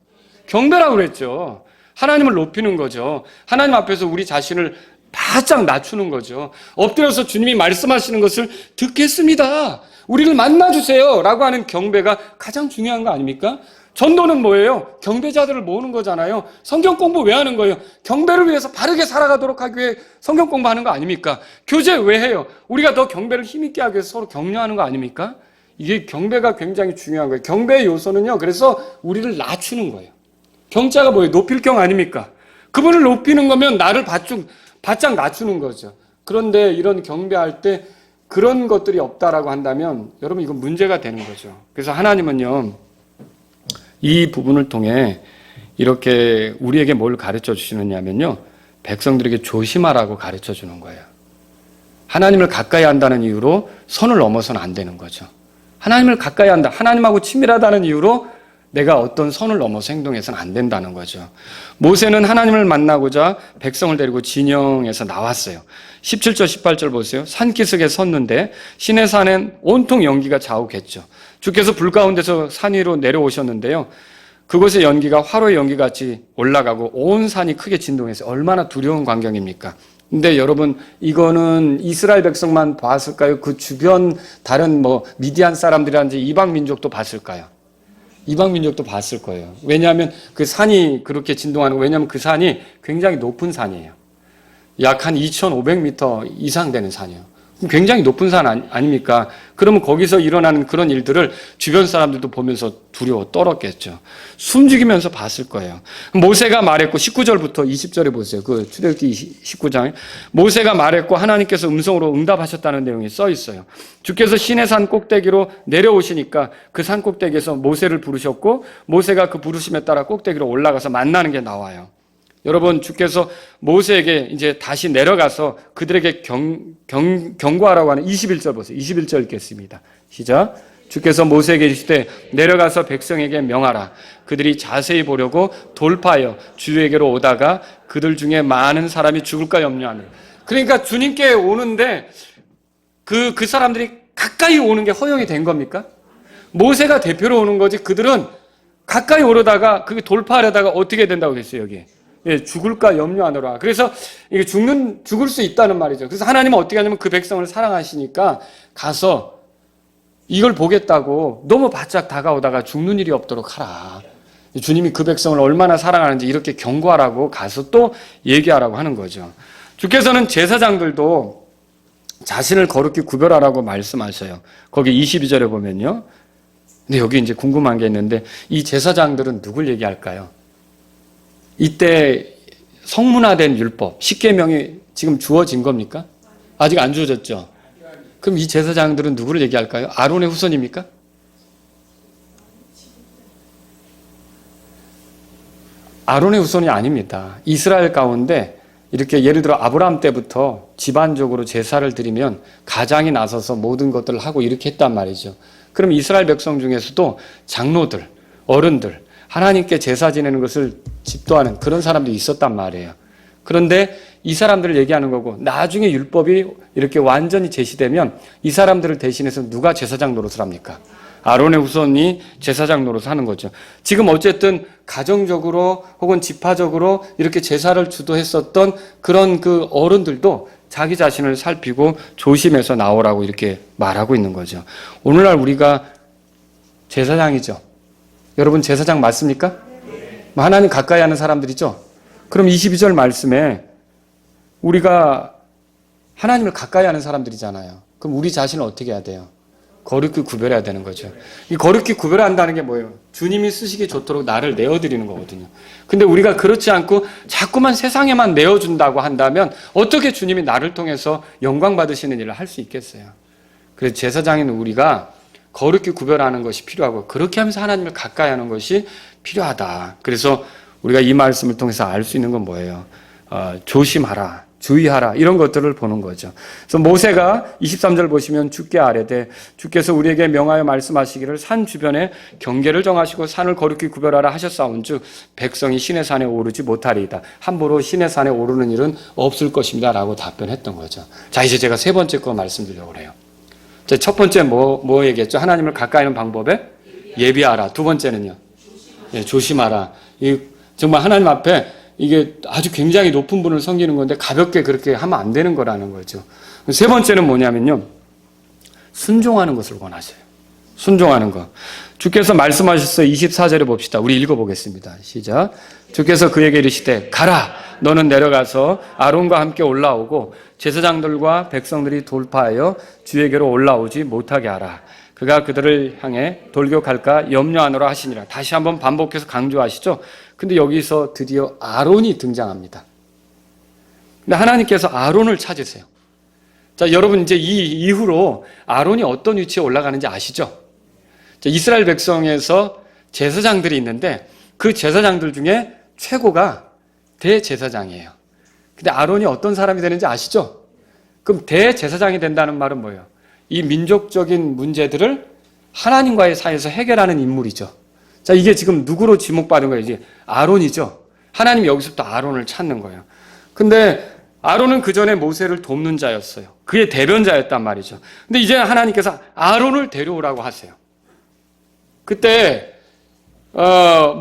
경배라고 그랬죠. 하나님을 높이는 거죠. 하나님 앞에서 우리 자신을 바짝 낮추는 거죠. 엎드려서 주님이 말씀하시는 것을 듣겠습니다. 우리를 만나주세요. 라고 하는 경배가 가장 중요한 거 아닙니까? 전도는 뭐예요? 경배자들을 모으는 거잖아요. 성경 공부 왜 하는 거예요? 경배를 위해서 바르게 살아가도록 하기 위해 성경 공부하는 거 아닙니까? 교제 왜 해요? 우리가 더 경배를 힘있게 하기 위해서 서로 격려하는 거 아닙니까? 이게 경배가 굉장히 중요한 거예요. 경배의 요소는요, 그래서 우리를 낮추는 거예요. 경자가 뭐예요? 높일 경 아닙니까? 그분을 높이는 거면 나를 바짝 낮추는 거죠. 그런데 이런 경배할 때 그런 것들이 없다라고 한다면 여러분 이건 문제가 되는 거죠. 그래서 하나님은요, 이 부분을 통해 이렇게 우리에게 뭘 가르쳐 주시느냐면요, 백성들에게 조심하라고 가르쳐 주는 거예요. 하나님을 가까이 한다는 이유로 선을 넘어서는 안 되는 거죠. 하나님을 가까이 한다, 하나님하고 친밀하다는 이유로 내가 어떤 선을 넘어서 행동해서는 안 된다는 거죠. 모세는 하나님을 만나고자 백성을 데리고 진영에서 나왔어요. 17절 18절 보세요. 산기슭에 섰는데 시내 산엔 온통 연기가 자욱했죠. 주께서 불 가운데서 산 위로 내려오셨는데요, 그곳의 연기가 화로의 연기같이 올라가고 온 산이 크게 진동했어요. 얼마나 두려운 광경입니까? 근데 여러분, 이거는 이스라엘 백성만 봤을까요? 그 주변 다른 미디안 사람들이라든지 이방 민족도 봤을까요? 이방 민족도 봤을 거예요. 왜냐하면 그 산이 그렇게 진동하는 거, 왜냐하면 그 산이 굉장히 높은 산이에요. 약 한 2,500m 이상 되는 산이에요. 굉장히 높은 산 아닙니까? 그러면 거기서 일어나는 그런 일들을 주변 사람들도 보면서 두려워 떨었겠죠. 숨죽이면서 봤을 거예요. 모세가 말했고, 19절부터 20절에 보세요. 그 출애굽기 19장에 모세가 말했고 하나님께서 음성으로 응답하셨다는 내용이 써 있어요. 주께서 시내산 꼭대기로 내려오시니까 그 산 꼭대기에서 모세를 부르셨고, 모세가 그 부르심에 따라 꼭대기로 올라가서 만나는 게 나와요. 여러분, 주께서 모세에게 이제 다시 내려가서 그들에게 경고하라고 하는 21절 보세요. 21절 읽겠습니다. 시작. 주께서 모세에게 이르시되 내려가서 백성에게 명하라. 그들이 자세히 보려고 돌파하여 주에게로 오다가 그들 중에 많은 사람이 죽을까 염려하는. 그러니까 주님께 오는데 그 사람들이 가까이 오는 게 허용이 된 겁니까? 모세가 대표로 오는 거지. 그들은 가까이 오려다가 그게 돌파하려다가 어떻게 된다고 됐어요, 여기? 예, 죽을까 염려하노라. 그래서 이게 죽을 수 있다는 말이죠. 그래서 하나님은 어떻게 하냐면 그 백성을 사랑하시니까 가서 이걸 보겠다고 너무 바짝 다가오다가 죽는 일이 없도록 하라. 주님이 그 백성을 얼마나 사랑하는지 이렇게 경고하라고 가서 또 얘기하라고 하는 거죠. 주께서는 제사장들도 자신을 거룩히 구별하라고 말씀하셔요. 거기 22절에 보면요. 근데 여기 이제 궁금한 게 있는데 이 제사장들은 누굴 얘기할까요? 이때 성문화된 율법, 십계명이 지금 주어진 겁니까? 아직 안 주어졌죠? 그럼 이 제사장들은 누구를 얘기할까요? 아론의 후손입니까? 아론의 후손이 아닙니다. 이스라엘 가운데 이렇게 예를 들어 아브라함 때부터 집안적으로 제사를 드리면 가장이 나서서 모든 것들을 하고 이렇게 했단 말이죠. 그럼 이스라엘 백성 중에서도 장로들, 어른들, 하나님께 제사 지내는 것을 집도하는 그런 사람들이 있었단 말이에요. 그런데 이 사람들을 얘기하는 거고, 나중에 율법이 이렇게 완전히 제시되면 이 사람들을 대신해서 누가 제사장 노릇을 합니까? 아론의 후손이 제사장 노릇을 하는 거죠. 지금 어쨌든 가정적으로 혹은 지파적으로 이렇게 제사를 주도했었던 그런 그 어른들도 자기 자신을 살피고 조심해서 나오라고 이렇게 말하고 있는 거죠. 오늘날 우리가 제사장이죠. 여러분 제사장 맞습니까? 하나님 가까이 하는 사람들이죠. 그럼 22절 말씀에 우리가 하나님을 가까이 하는 사람들이잖아요. 그럼 우리 자신을 어떻게 해야 돼요? 거룩히 구별해야 되는 거죠. 이 거룩히 구별한다는 게 뭐예요? 주님이 쓰시기 좋도록 나를 내어드리는 거거든요. 근데 우리가 그렇지 않고 자꾸만 세상에만 내어준다고 한다면 어떻게 주님이 나를 통해서 영광 받으시는 일을 할 수 있겠어요? 그래서 제사장인 우리가 거룩히 구별하는 것이 필요하고 그렇게 하면서 하나님을 가까이 하는 것이 필요하다. 그래서 우리가 이 말씀을 통해서 알 수 있는 건 뭐예요? 조심하라, 주의하라 이런 것들을 보는 거죠. 그래서 모세가 23절 보시면 주께 아뢰되 주께서 우리에게 명하여 말씀하시기를 산 주변에 경계를 정하시고 산을 거룩히 구별하라 하셨사온즉 백성이 시내 산에 오르지 못하리이다. 함부로 시내 산에 오르는 일은 없을 것입니다 라고 답변했던 거죠. 자, 이제 제가 세 번째 거 말씀드리려고 해요. 첫 번째 뭐 얘기했죠? 하나님을 가까이 하는 방법에 예비하라. 두 번째는요, 조심하라. 정말 하나님 앞에 이게 아주 굉장히 높은 분을 섬기는 건데 가볍게 그렇게 하면 안 되는 거라는 거죠. 세 번째는 뭐냐면요, 순종하는 것을 원하셔요. 순종하는 것. 주께서 말씀하셨어요. 24절에 봅시다. 우리 읽어보겠습니다. 시작. 주께서 그에게 이르시되 가라. 너는 내려가서 아론과 함께 올라오고 제사장들과 백성들이 돌파하여 주에게로 올라오지 못하게 하라. 그가 그들을 향해 돌격할까 염려하노라 하시니라. 다시 한번 반복해서 강조하시죠. 근데 여기서 드디어 아론이 등장합니다. 근데 하나님께서 아론을 찾으세요. 자, 여러분 이제 이 이후로 아론이 어떤 위치에 올라가는지 아시죠? 자, 이스라엘 백성에서 제사장들이 있는데 그 제사장들 중에 최고가 대제사장이에요. 근데 아론이 어떤 사람이 되는지 아시죠? 그럼 대제사장이 된다는 말은 뭐예요? 이 민족적인 문제들을 하나님과의 사이에서 해결하는 인물이죠. 자, 이게 지금 누구로 지목받은 거예요? 이제 아론이죠. 하나님이 여기서부터 아론을 찾는 거예요. 근데 아론은 그 전에 모세를 돕는 자였어요. 그의 대변자였단 말이죠. 근데 이제 하나님께서 아론을 데려오라고 하세요. 그때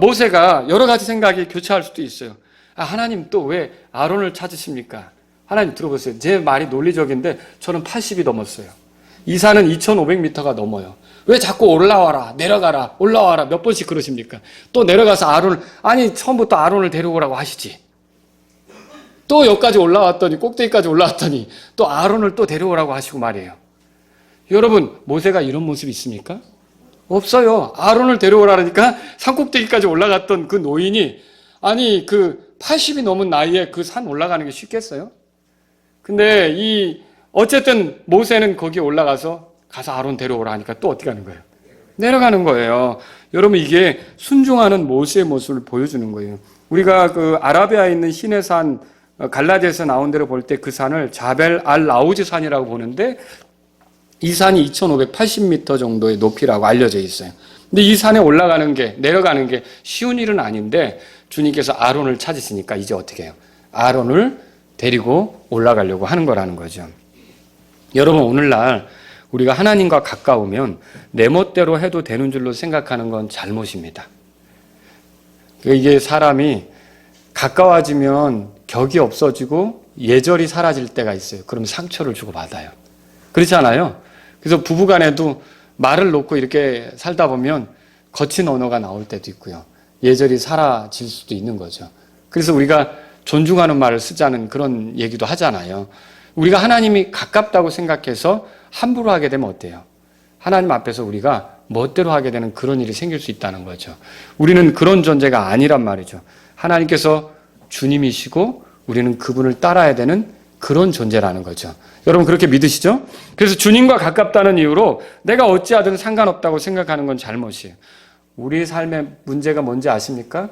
모세가 여러 가지 생각이 교차할 수도 있어요. 하나님 또 왜 아론을 찾으십니까? 하나님 들어보세요. 제 말이 논리적인데 저는 80이 넘었어요. 이 산은 2500m가 넘어요. 왜 자꾸 올라와라, 내려가라, 올라와라 몇 번씩 그러십니까? 또 내려가서 아론을, 아니 처음부터 아론을 데려오라고 하시지. 또 여기까지 올라왔더니, 꼭대기까지 올라왔더니 또 아론을 또 데려오라고 하시고 말이에요. 여러분, 모세가 이런 모습이 있습니까? 없어요. 아론을 데려오라니까 산꼭대기까지 올라갔던 그 노인이, 아니 그 80이 넘은 나이에 그 산 올라가는 게 쉽겠어요? 근데 어쨌든 모세는 거기 올라가서 가서 아론 데려오라 하니까 또 어떻게 하는 거예요? 내려가는 거예요. 여러분, 이게 순종하는 모세의 모습을 보여주는 거예요. 우리가 그 아라비아에 있는 시내산 갈라디아에서 나온 대로 볼 때 그 산을 자벨 알 라우즈 산이라고 보는데 이 산이 2580m 정도의 높이라고 알려져 있어요. 근데 이 산에 올라가는 게, 내려가는 게 쉬운 일은 아닌데 주님께서 아론을 찾으시니까 이제 어떻게 해요? 아론을 데리고 올라가려고 하는 거라는 거죠. 여러분, 오늘날 우리가 하나님과 가까우면 내 멋대로 해도 되는 줄로 생각하는 건 잘못입니다. 이게 사람이 가까워지면 격이 없어지고 예절이 사라질 때가 있어요. 그럼 상처를 주고받아요. 그렇지 않아요? 그래서 부부간에도 말을 놓고 이렇게 살다 보면 거친 언어가 나올 때도 있고요. 예절이 사라질 수도 있는 거죠. 그래서 우리가 존중하는 말을 쓰자는 그런 얘기도 하잖아요. 우리가 하나님이 가깝다고 생각해서 함부로 하게 되면 어때요? 하나님 앞에서 우리가 멋대로 하게 되는 그런 일이 생길 수 있다는 거죠. 우리는 그런 존재가 아니란 말이죠. 하나님께서 주님이시고 우리는 그분을 따라야 되는 그런 존재라는 거죠. 여러분, 그렇게 믿으시죠? 그래서 주님과 가깝다는 이유로 내가 어찌하든 상관없다고 생각하는 건 잘못이에요. 우리 삶의 문제가 뭔지 아십니까?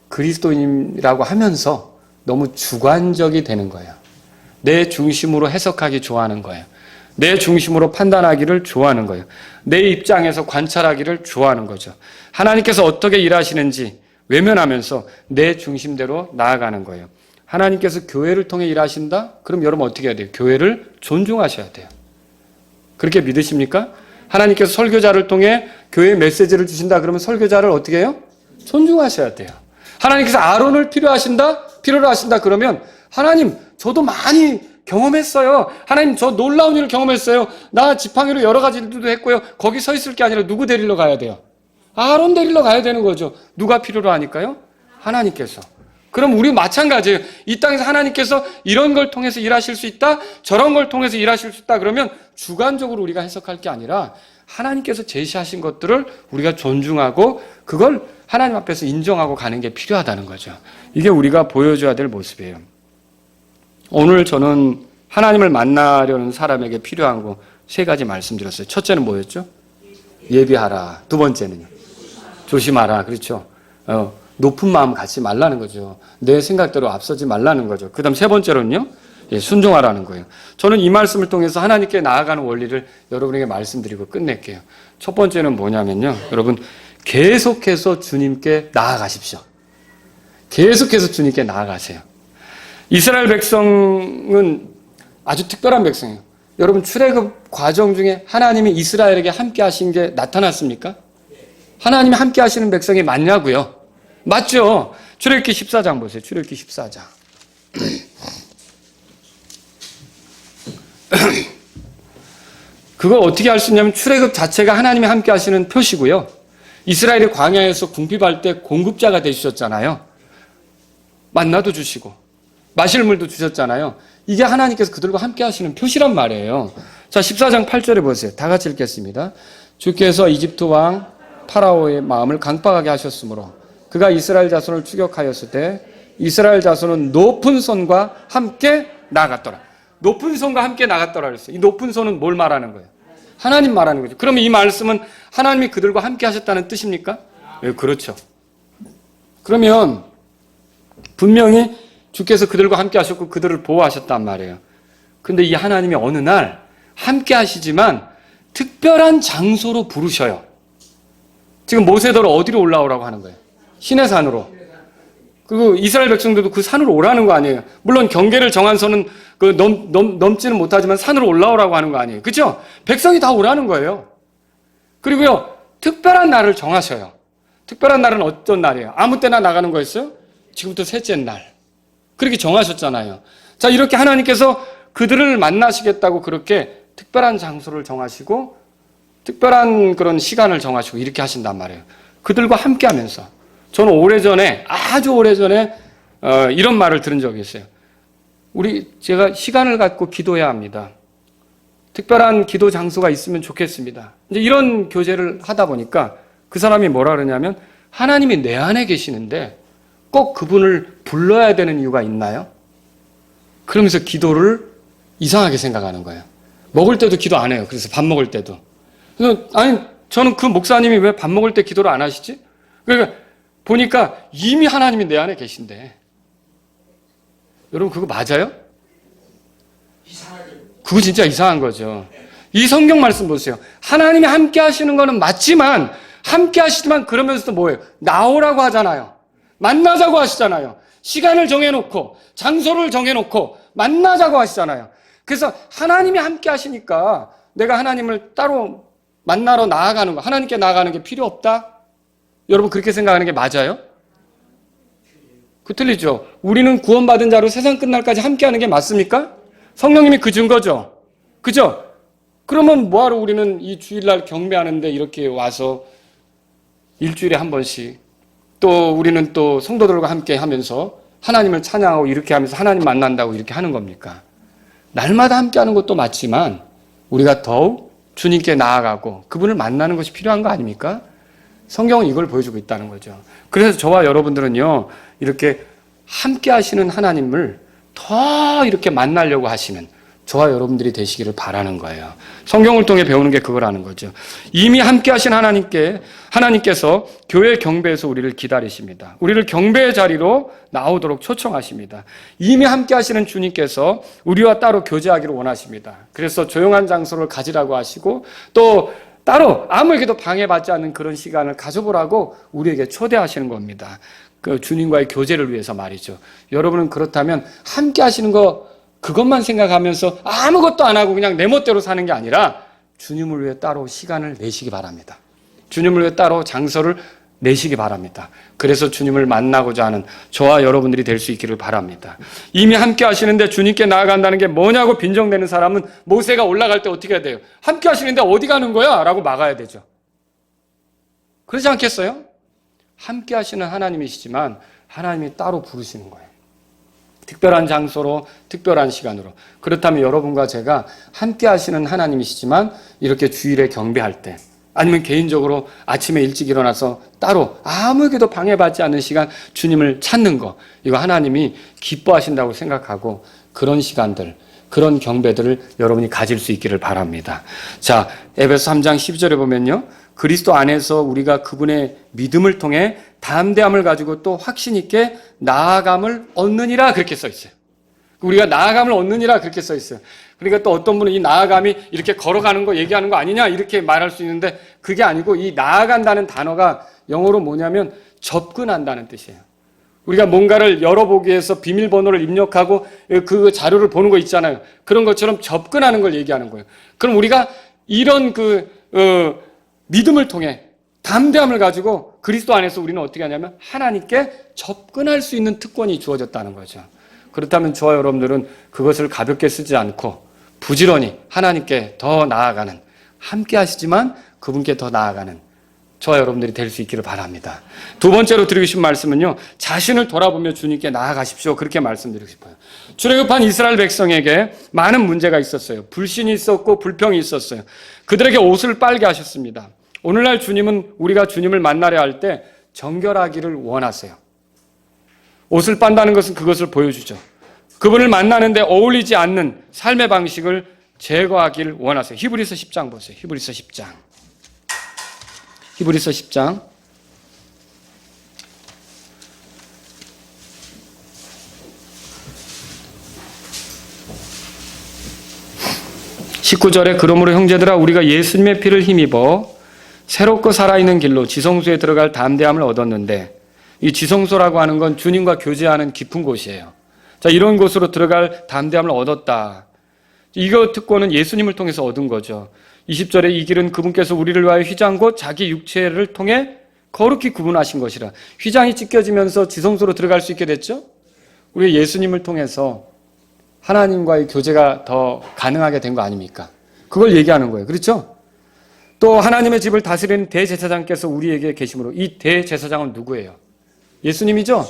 그리스도인이라고 하면서 너무 주관적이 되는 거예요. 내 중심으로 해석하기 좋아하는 거예요. 내 중심으로 판단하기를 좋아하는 거예요. 내 입장에서 관찰하기를 좋아하는 거죠. 하나님께서 어떻게 일하시는지 외면하면서 내 중심대로 나아가는 거예요. 하나님께서 교회를 통해 일하신다? 그럼 여러분 어떻게 해야 돼요? 교회를 존중하셔야 돼요. 그렇게 믿으십니까? 하나님께서 설교자를 통해 교회에 메시지를 주신다? 그러면 설교자를 어떻게 해요? 존중하셔야 돼요. 하나님께서 아론을 필요로 하신다? 그러면 하나님, 저도 많이 경험했어요. 하나님, 저 놀라운 일을 경험했어요. 나 지팡이로 여러 가지 일도 했고요. 거기 서 있을 게 아니라 누구 데리러 가야 돼요? 아론 데리러 가야 되는 거죠. 누가 필요로 하니까요? 하나님께서. 그럼 우리 마찬가지예요. 이 땅에서 하나님께서 이런 걸 통해서 일하실 수 있다, 저런 걸 통해서 일하실 수 있다 그러면 주관적으로 우리가 해석할 게 아니라 하나님께서 제시하신 것들을 우리가 존중하고 그걸 하나님 앞에서 인정하고 가는 게 필요하다는 거죠. 이게 우리가 보여줘야 될 모습이에요. 오늘 저는 하나님을 만나려는 사람에게 필요한 거 세 가지 말씀드렸어요. 첫째는 뭐였죠? 예비하라. 두 번째는요. 조심하라. 그렇죠. 높은 마음 갖지 말라는 거죠. 내 생각대로 앞서지 말라는 거죠. 그 다음 세 번째로는요. 순종하라는 거예요. 저는 이 말씀을 통해서 하나님께 나아가는 원리를 여러분에게 말씀드리고 끝낼게요. 첫 번째는 뭐냐면요. 여러분, 계속해서 주님께 나아가십시오. 계속해서 주님께 나아가세요. 이스라엘 백성은 아주 특별한 백성이에요. 여러분, 출애굽 과정 중에 하나님이 이스라엘에게 함께 하신 게 나타났습니까? 하나님이 함께 하시는 백성이 맞냐고요? 맞죠? 출애굽기 14장 보세요. 출애굽기 14장. 그걸 어떻게 알 수 있냐면 출애굽 자체가 하나님이 함께 하시는 표시고요. 이스라엘이 광야에서 궁핍할 때 공급자가 되셨잖아요. 만나도 주시고 마실 물도 주셨잖아요. 이게 하나님께서 그들과 함께 하시는 표시란 말이에요. 자, 14장 8절에 보세요. 다 같이 읽겠습니다. 주께서 이집트 왕 파라오의 마음을 강박하게 하셨으므로 그가 이스라엘 자손을 추격하였을 때 이스라엘 자손은 높은 손과 함께 나갔더라. 높은 손과 함께 나갔더라 그랬어요. 이 높은 손은 뭘 말하는 거예요? 하나님 말하는 거죠. 그러면 이 말씀은 하나님이 그들과 함께 하셨다는 뜻입니까? 네, 그렇죠. 그러면 분명히 주께서 그들과 함께 하셨고 그들을 보호하셨단 말이에요. 근데 이 하나님이 어느 날 함께 하시지만 특별한 장소로 부르셔요. 지금 모세더러 어디로 올라오라고 하는 거예요? 시내산으로. 그리고 이스라엘 백성들도 그 산으로 오라는 거 아니에요. 물론 경계를 정한 선은 넘지는 못하지만 산으로 올라오라고 하는 거 아니에요. 그렇죠? 백성이 다 오라는 거예요. 그리고요, 특별한 날을 정하셔요. 특별한 날은 어떤 날이에요? 아무 때나 나가는 거였어요? 지금부터 셋째 날. 그렇게 정하셨잖아요. 자, 이렇게 하나님께서 그들을 만나시겠다고 그렇게 특별한 장소를 정하시고 특별한 그런 시간을 정하시고 이렇게 하신단 말이에요. 그들과 함께 하면서. 저는 오래전에, 아주 오래전에 이런 말을 들은 적이 있어요. 제가 시간을 갖고 기도해야 합니다. 특별한 기도 장소가 있으면 좋겠습니다. 이제 이런 교제를 하다 보니까 그 사람이 뭐라 그러냐면 하나님이 내 안에 계시는데 꼭 그분을 불러야 되는 이유가 있나요? 그러면서 기도를 이상하게 생각하는 거예요. 먹을 때도 기도 안 해요. 그래서 밥 먹을 때도. 그래서 아니, 저는 그 목사님이 왜 밥 먹을 때 기도를 안 하시지? 그러니까 보니까 이미 하나님이 내 안에 계신데. 여러분, 그거 맞아요? 그거 진짜 이상한 거죠. 이 성경 말씀 보세요. 하나님이 함께 하시는 거는 맞지만, 함께 하시지만 그러면서도 뭐예요? 나오라고 하잖아요. 만나자고 하시잖아요. 시간을 정해놓고, 장소를 정해놓고, 만나자고 하시잖아요. 그래서 하나님이 함께 하시니까 내가 하나님을 따로 만나러 나아가는 거, 하나님께 나아가는 게 필요 없다? 여러분, 그렇게 생각하는 게 맞아요? 그 틀리죠. 우리는 구원받은 자로 세상 끝날까지 함께하는 게 맞습니까? 성령님이 그 증거죠. 그죠? 그러면 뭐하러 우리는 이 주일날 경배하는데 이렇게 와서 일주일에 한 번씩 또 우리는 또 성도들과 함께 하면서 하나님을 찬양하고 이렇게 하면서 하나님 만난다고 이렇게 하는 겁니까? 날마다 함께하는 것도 맞지만 우리가 더욱 주님께 나아가고 그분을 만나는 것이 필요한 거 아닙니까? 성경은 이걸 보여주고 있다는 거죠. 그래서 저와 여러분들은요, 이렇게 함께 하시는 하나님을 더 이렇게 만나려고 하시는 저와 여러분들이 되시기를 바라는 거예요. 성경을 통해 배우는 게 그거라는 거죠. 이미 함께 하신 하나님께서 교회 경배에서 우리를 기다리십니다. 우리를 경배의 자리로 나오도록 초청하십니다. 이미 함께 하시는 주님께서 우리와 따로 교제하기를 원하십니다. 그래서 조용한 장소를 가지라고 하시고 또 따로 아무에게도 방해받지 않는 그런 시간을 가져보라고 우리에게 초대하시는 겁니다. 그 주님과의 교제를 위해서 말이죠. 여러분은 그렇다면 함께 하시는 거 그것만 생각하면서 아무것도 안 하고 그냥 내 멋대로 사는 게 아니라 주님을 위해 따로 시간을 내시기 바랍니다. 주님을 위해 따로 장소를 내시기 바랍니다. 그래서 주님을 만나고자 하는 저와 여러분들이 될 수 있기를 바랍니다. 이미 함께 하시는데 주님께 나아간다는 게 뭐냐고 빈정대는 사람은 모세가 올라갈 때 어떻게 해야 돼요? 함께 하시는데 어디 가는 거야? 라고 막아야 되죠. 그러지 않겠어요? 함께 하시는 하나님이시지만 하나님이 따로 부르시는 거예요. 특별한 장소로, 특별한 시간으로. 그렇다면 여러분과 제가 함께 하시는 하나님이시지만 이렇게 주일에 경배할 때 아니면 개인적으로 아침에 일찍 일어나서 따로 아무에게도 방해받지 않는 시간 주님을 찾는 거, 이거 하나님이 기뻐하신다고 생각하고 그런 시간들, 그런 경배들을 여러분이 가질 수 있기를 바랍니다. 자, 에베소 3장 12절에 보면요, 그리스도 안에서 우리가 그분의 믿음을 통해 담대함을 가지고 또 확신 있게 나아감을 얻느니라 그렇게 써 있어요. 우리가 나아감을 얻느니라 그렇게 써 있어요. 그러니까 또 어떤 분은 이 나아감이 이렇게 걸어가는 거 얘기하는 거 아니냐 이렇게 말할 수 있는데 그게 아니고 이 나아간다는 단어가 영어로 뭐냐면 접근한다는 뜻이에요. 우리가 뭔가를 열어보기 위해서 비밀번호를 입력하고 그 자료를 보는 거 있잖아요. 그런 것처럼 접근하는 걸 얘기하는 거예요. 그럼 우리가 이런 믿음을 통해 담대함을 가지고 그리스도 안에서 우리는 어떻게 하냐면 하나님께 접근할 수 있는 특권이 주어졌다는 거죠. 그렇다면 저와 여러분들은 그것을 가볍게 쓰지 않고 부지런히 하나님께 더 나아가는, 함께 하시지만 그분께 더 나아가는 저와 여러분들이 될 수 있기를 바랍니다. 두 번째로 드리고 싶은 말씀은요, 자신을 돌아보며 주님께 나아가십시오. 그렇게 말씀드리고 싶어요. 출애굽한 이스라엘 백성에게 많은 문제가 있었어요. 불신이 있었고 불평이 있었어요. 그들에게 옷을 빨게 하셨습니다. 오늘날 주님은 우리가 주님을 만나려 할 때 정결하기를 원하세요. 옷을 빤다는 것은 그것을 보여주죠. 그분을 만나는데 어울리지 않는 삶의 방식을 제거하기를 원하세요. 히브리서 10장 보세요. 히브리서 10장. 히브리서 10장. 19절에 그러므로 형제들아 우리가 예수님의 피를 힘입어 새롭고 살아있는 길로 지성소에 들어갈 담대함을 얻었는데, 이 지성소라고 하는 건 주님과 교제하는 깊은 곳이에요. 자, 이런 곳으로 들어갈 담대함을 얻었다. 이거 특권은 예수님을 통해서 얻은 거죠. 20절에 이 길은 그분께서 우리를 위하여 휘장 곧 자기 육체를 통해 거룩히 구분하신 것이라. 휘장이 찢겨지면서 지성소로 들어갈 수 있게 됐죠. 우리 예수님을 통해서 하나님과의 교제가 더 가능하게 된 거 아닙니까? 그걸 얘기하는 거예요. 그렇죠? 또 하나님의 집을 다스리는 대제사장께서 우리에게 계심으로, 이 대제사장은 누구예요? 예수님이죠?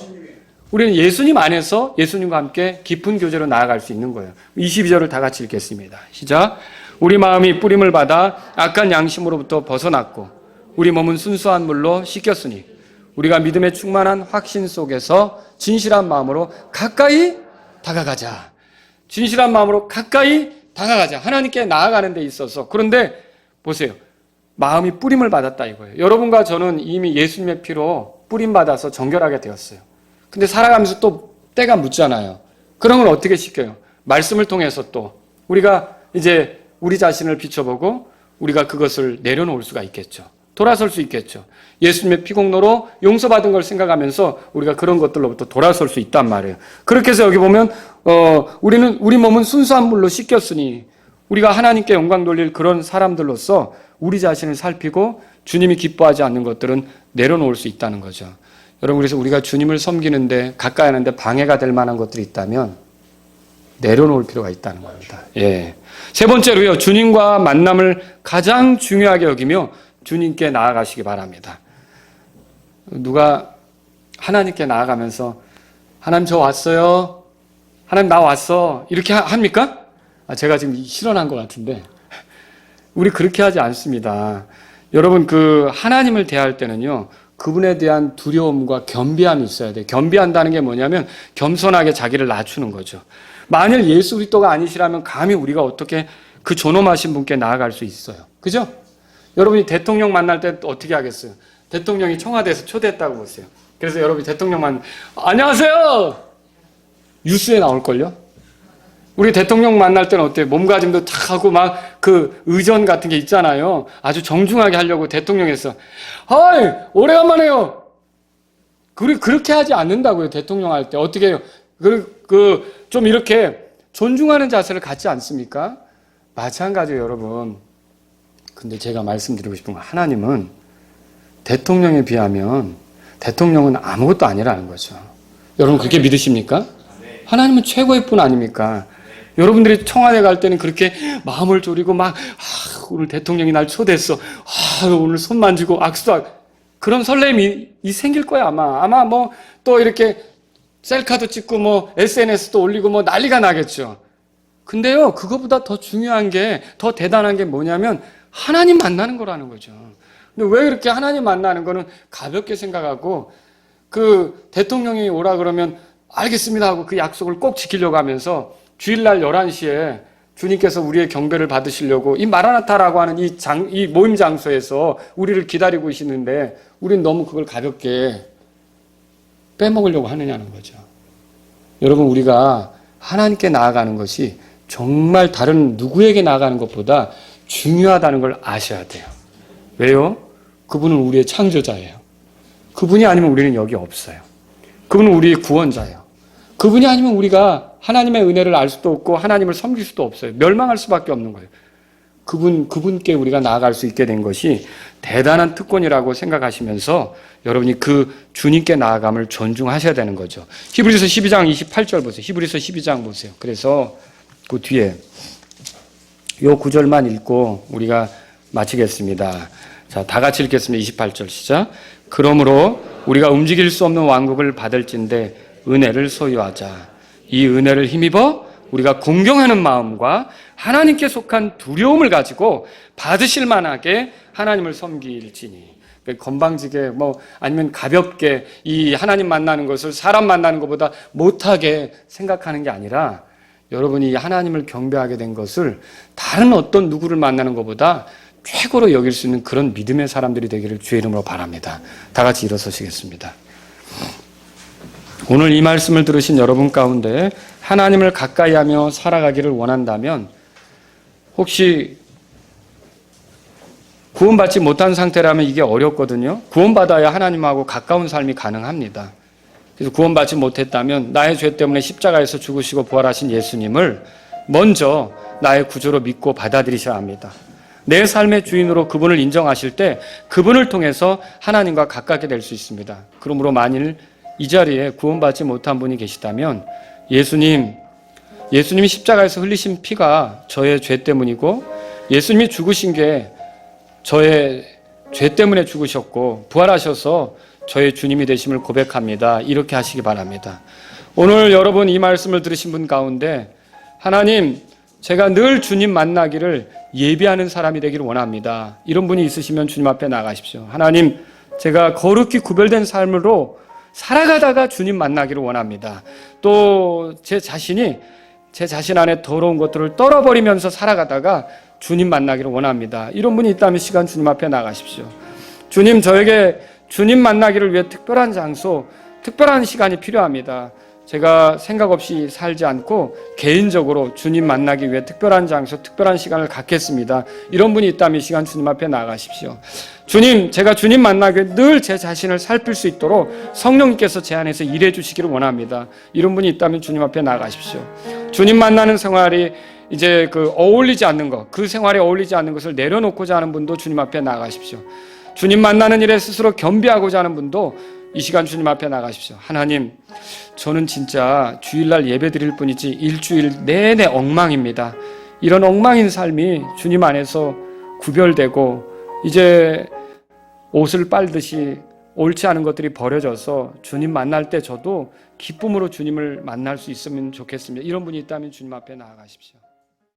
우리는 예수님 안에서 예수님과 함께 깊은 교제로 나아갈 수 있는 거예요. 22절을 다 같이 읽겠습니다. 시작. 우리 마음이 뿌림을 받아 악한 양심으로부터 벗어났고 우리 몸은 순수한 물로 씻겼으니 우리가 믿음에 충만한 확신 속에서 진실한 마음으로 가까이 다가가자. 진실한 마음으로 가까이 다가가자. 하나님께 나아가는 데 있어서. 그런데 보세요. 마음이 뿌림을 받았다 이거예요. 여러분과 저는 이미 예수님의 피로 뿌림받아서 정결하게 되었어요. 근데 살아가면서 또 때가 묻잖아요. 그런 걸 어떻게 씻겨요? 말씀을 통해서 또 우리가 이제 우리 자신을 비춰보고 우리가 그것을 내려놓을 수가 있겠죠. 돌아설 수 있겠죠. 예수님의 피공로로 용서받은 걸 생각하면서 우리가 그런 것들로부터 돌아설 수 있단 말이에요. 그렇게 해서 여기 보면 우리 몸은 순수한 물로 씻겼으니 우리가 하나님께 영광 돌릴 그런 사람들로서 우리 자신을 살피고 주님이 기뻐하지 않는 것들은 내려놓을 수 있다는 거죠. 여러분, 그래서 우리가 주님을 섬기는데 가까이 하는데 방해가 될 만한 것들이 있다면 내려놓을 필요가 있다는 겁니다. 예. 세 번째로요, 주님과 만남을 가장 중요하게 여기며 주님께 나아가시기 바랍니다. 누가 하나님께 나아가면서 하나님 저 왔어요. 하나님 나 왔어. 이렇게 합니까? 제가 지금 실언한 것 같은데 우리 그렇게 하지 않습니다. 여러분, 하나님을 대할 때는요, 그분에 대한 두려움과 겸비함이 있어야 돼요. 겸비한다는 게 뭐냐면 겸손하게 자기를 낮추는 거죠. 만일 예수 그리스도가 아니시라면 감히 우리가 어떻게 그 존엄하신 분께 나아갈 수 있어요. 그죠? 여러분이 대통령 만날 때 어떻게 하겠어요? 대통령이 청와대에서 초대했다고 보세요. 그래서 여러분이 대통령 안녕하세요! 뉴스에 나올걸요? 우리 대통령 만날 때는 어때요? 몸가짐도 탁 하고 막 의전 같은 게 있잖아요. 아주 정중하게 하려고 대통령에서 어이 오래간만에요. 그렇게 하지 않는다고요. 대통령 할 때 어떻게 해요? 좀 이렇게 존중하는 자세를 갖지 않습니까? 마찬가지예요, 여러분. 근데 제가 말씀드리고 싶은 건 하나님은 대통령에 비하면 대통령은 아무것도 아니라는 거죠. 여러분 그렇게 믿으십니까? 하나님은 최고의 분 아닙니까? 여러분들이 청와대 갈 때는 그렇게 마음을 졸이고 오늘 대통령이 날 초대했어. 오늘 손 만지고 악수도 그런 설렘이 생길 거야 아마 또 이렇게 셀카도 찍고 SNS도 올리고 난리가 나겠죠. 근데요, 그거보다 더 중요한 게, 더 대단한 게 뭐냐면 하나님 만나는 거라는 거죠. 근데 왜 이렇게 하나님 만나는 거는 가볍게 생각하고 대통령이 오라 그러면 알겠습니다 하고 그 약속을 꼭 지키려고 하면서 주일날 11시에 주님께서 우리의 경배를 받으시려고 이 마라나타라고 하는 이 모임 장소에서 우리를 기다리고 계시는데 우리는 너무 그걸 가볍게 빼먹으려고 하느냐는 거죠. 여러분, 우리가 하나님께 나아가는 것이 정말 다른 누구에게 나아가는 것보다 중요하다는 걸 아셔야 돼요. 왜요? 그분은 우리의 창조자예요. 그분이 아니면 우리는 여기 없어요. 그분은 우리의 구원자예요. 그분이 아니면 우리가 하나님의 은혜를 알 수도 없고 하나님을 섬길 수도 없어요. 멸망할 수밖에 없는 거예요. 그분께 우리가 나아갈 수 있게 된 것이 대단한 특권이라고 생각하시면서 여러분이 그 주님께 나아감을 존중하셔야 되는 거죠. 히브리서 12장 28절 보세요. 히브리서 12장 보세요. 그래서 그 뒤에 요 구절만 읽고 우리가 마치겠습니다. 자, 다 같이 읽겠습니다. 28절 시작. 그러므로 우리가 움직일 수 없는 왕국을 받을진대 은혜를 소유하자. 이 은혜를 힘입어 우리가 공경하는 마음과 하나님께 속한 두려움을 가지고 받으실 만하게 하나님을 섬길지니. 건방지게 아니면 가볍게 이 하나님 만나는 것을 사람 만나는 것보다 못하게 생각하는 게 아니라 여러분이 하나님을 경배하게 된 것을 다른 어떤 누구를 만나는 것보다 최고로 여길 수 있는 그런 믿음의 사람들이 되기를 주의 이름으로 바랍니다. 다 같이 일어서시겠습니다. 오늘 이 말씀을 들으신 여러분 가운데 하나님을 가까이 하며 살아가기를 원한다면 혹시 구원받지 못한 상태라면 이게 어렵거든요. 구원받아야 하나님하고 가까운 삶이 가능합니다. 그래서 구원받지 못했다면 나의 죄 때문에 십자가에서 죽으시고 부활하신 예수님을 먼저 나의 구주로 믿고 받아들이셔야 합니다. 내 삶의 주인으로 그분을 인정하실 때 그분을 통해서 하나님과 가깝게 될 수 있습니다. 그러므로 만일 이 자리에 구원받지 못한 분이 계시다면 예수님이 십자가에서 흘리신 피가 저의 죄 때문이고 예수님이 죽으신 게 저의 죄 때문에 죽으셨고 부활하셔서 저의 주님이 되심을 고백합니다. 이렇게 하시기 바랍니다. 오늘 여러분 이 말씀을 들으신 분 가운데 하나님, 제가 늘 주님 만나기를 예비하는 사람이 되기를 원합니다. 이런 분이 있으시면 주님 앞에 나가십시오. 하나님, 제가 거룩히 구별된 삶으로 살아가다가 주님 만나기를 원합니다. 또 제 자신 안에 더러운 것들을 떨어버리면서 살아가다가 주님 만나기를 원합니다. 이런 분이 있다면 시간 주님 앞에 나가십시오. 주님, 저에게 주님 만나기를 위해 특별한 장소, 특별한 시간이 필요합니다. 제가 생각 없이 살지 않고 개인적으로 주님 만나기 위해 특별한 장소, 특별한 시간을 갖겠습니다. 이런 분이 있다면 이 시간 주님 앞에 나가십시오. 주님, 제가 주님 만나기 위해 늘 제 자신을 살필 수 있도록 성령님께서 제 안에서 일해 주시기를 원합니다. 이런 분이 있다면 주님 앞에 나가십시오. 주님 만나는 생활이 이제 어울리지 않는 것, 그 생활에 어울리지 않는 것을 내려놓고자 하는 분도 주님 앞에 나가십시오. 주님 만나는 일에 스스로 겸비하고자 하는 분도 이 시간 주님 앞에 나가십시오. 하나님, 저는 진짜 주일날 예배 드릴 뿐이지 일주일 내내 엉망입니다. 이런 엉망인 삶이 주님 안에서 구별되고 이제 옷을 빨듯이 옳지 않은 것들이 버려져서 주님 만날 때 저도 기쁨으로 주님을 만날 수 있으면 좋겠습니다. 이런 분이 있다면 주님 앞에 나아가십시오.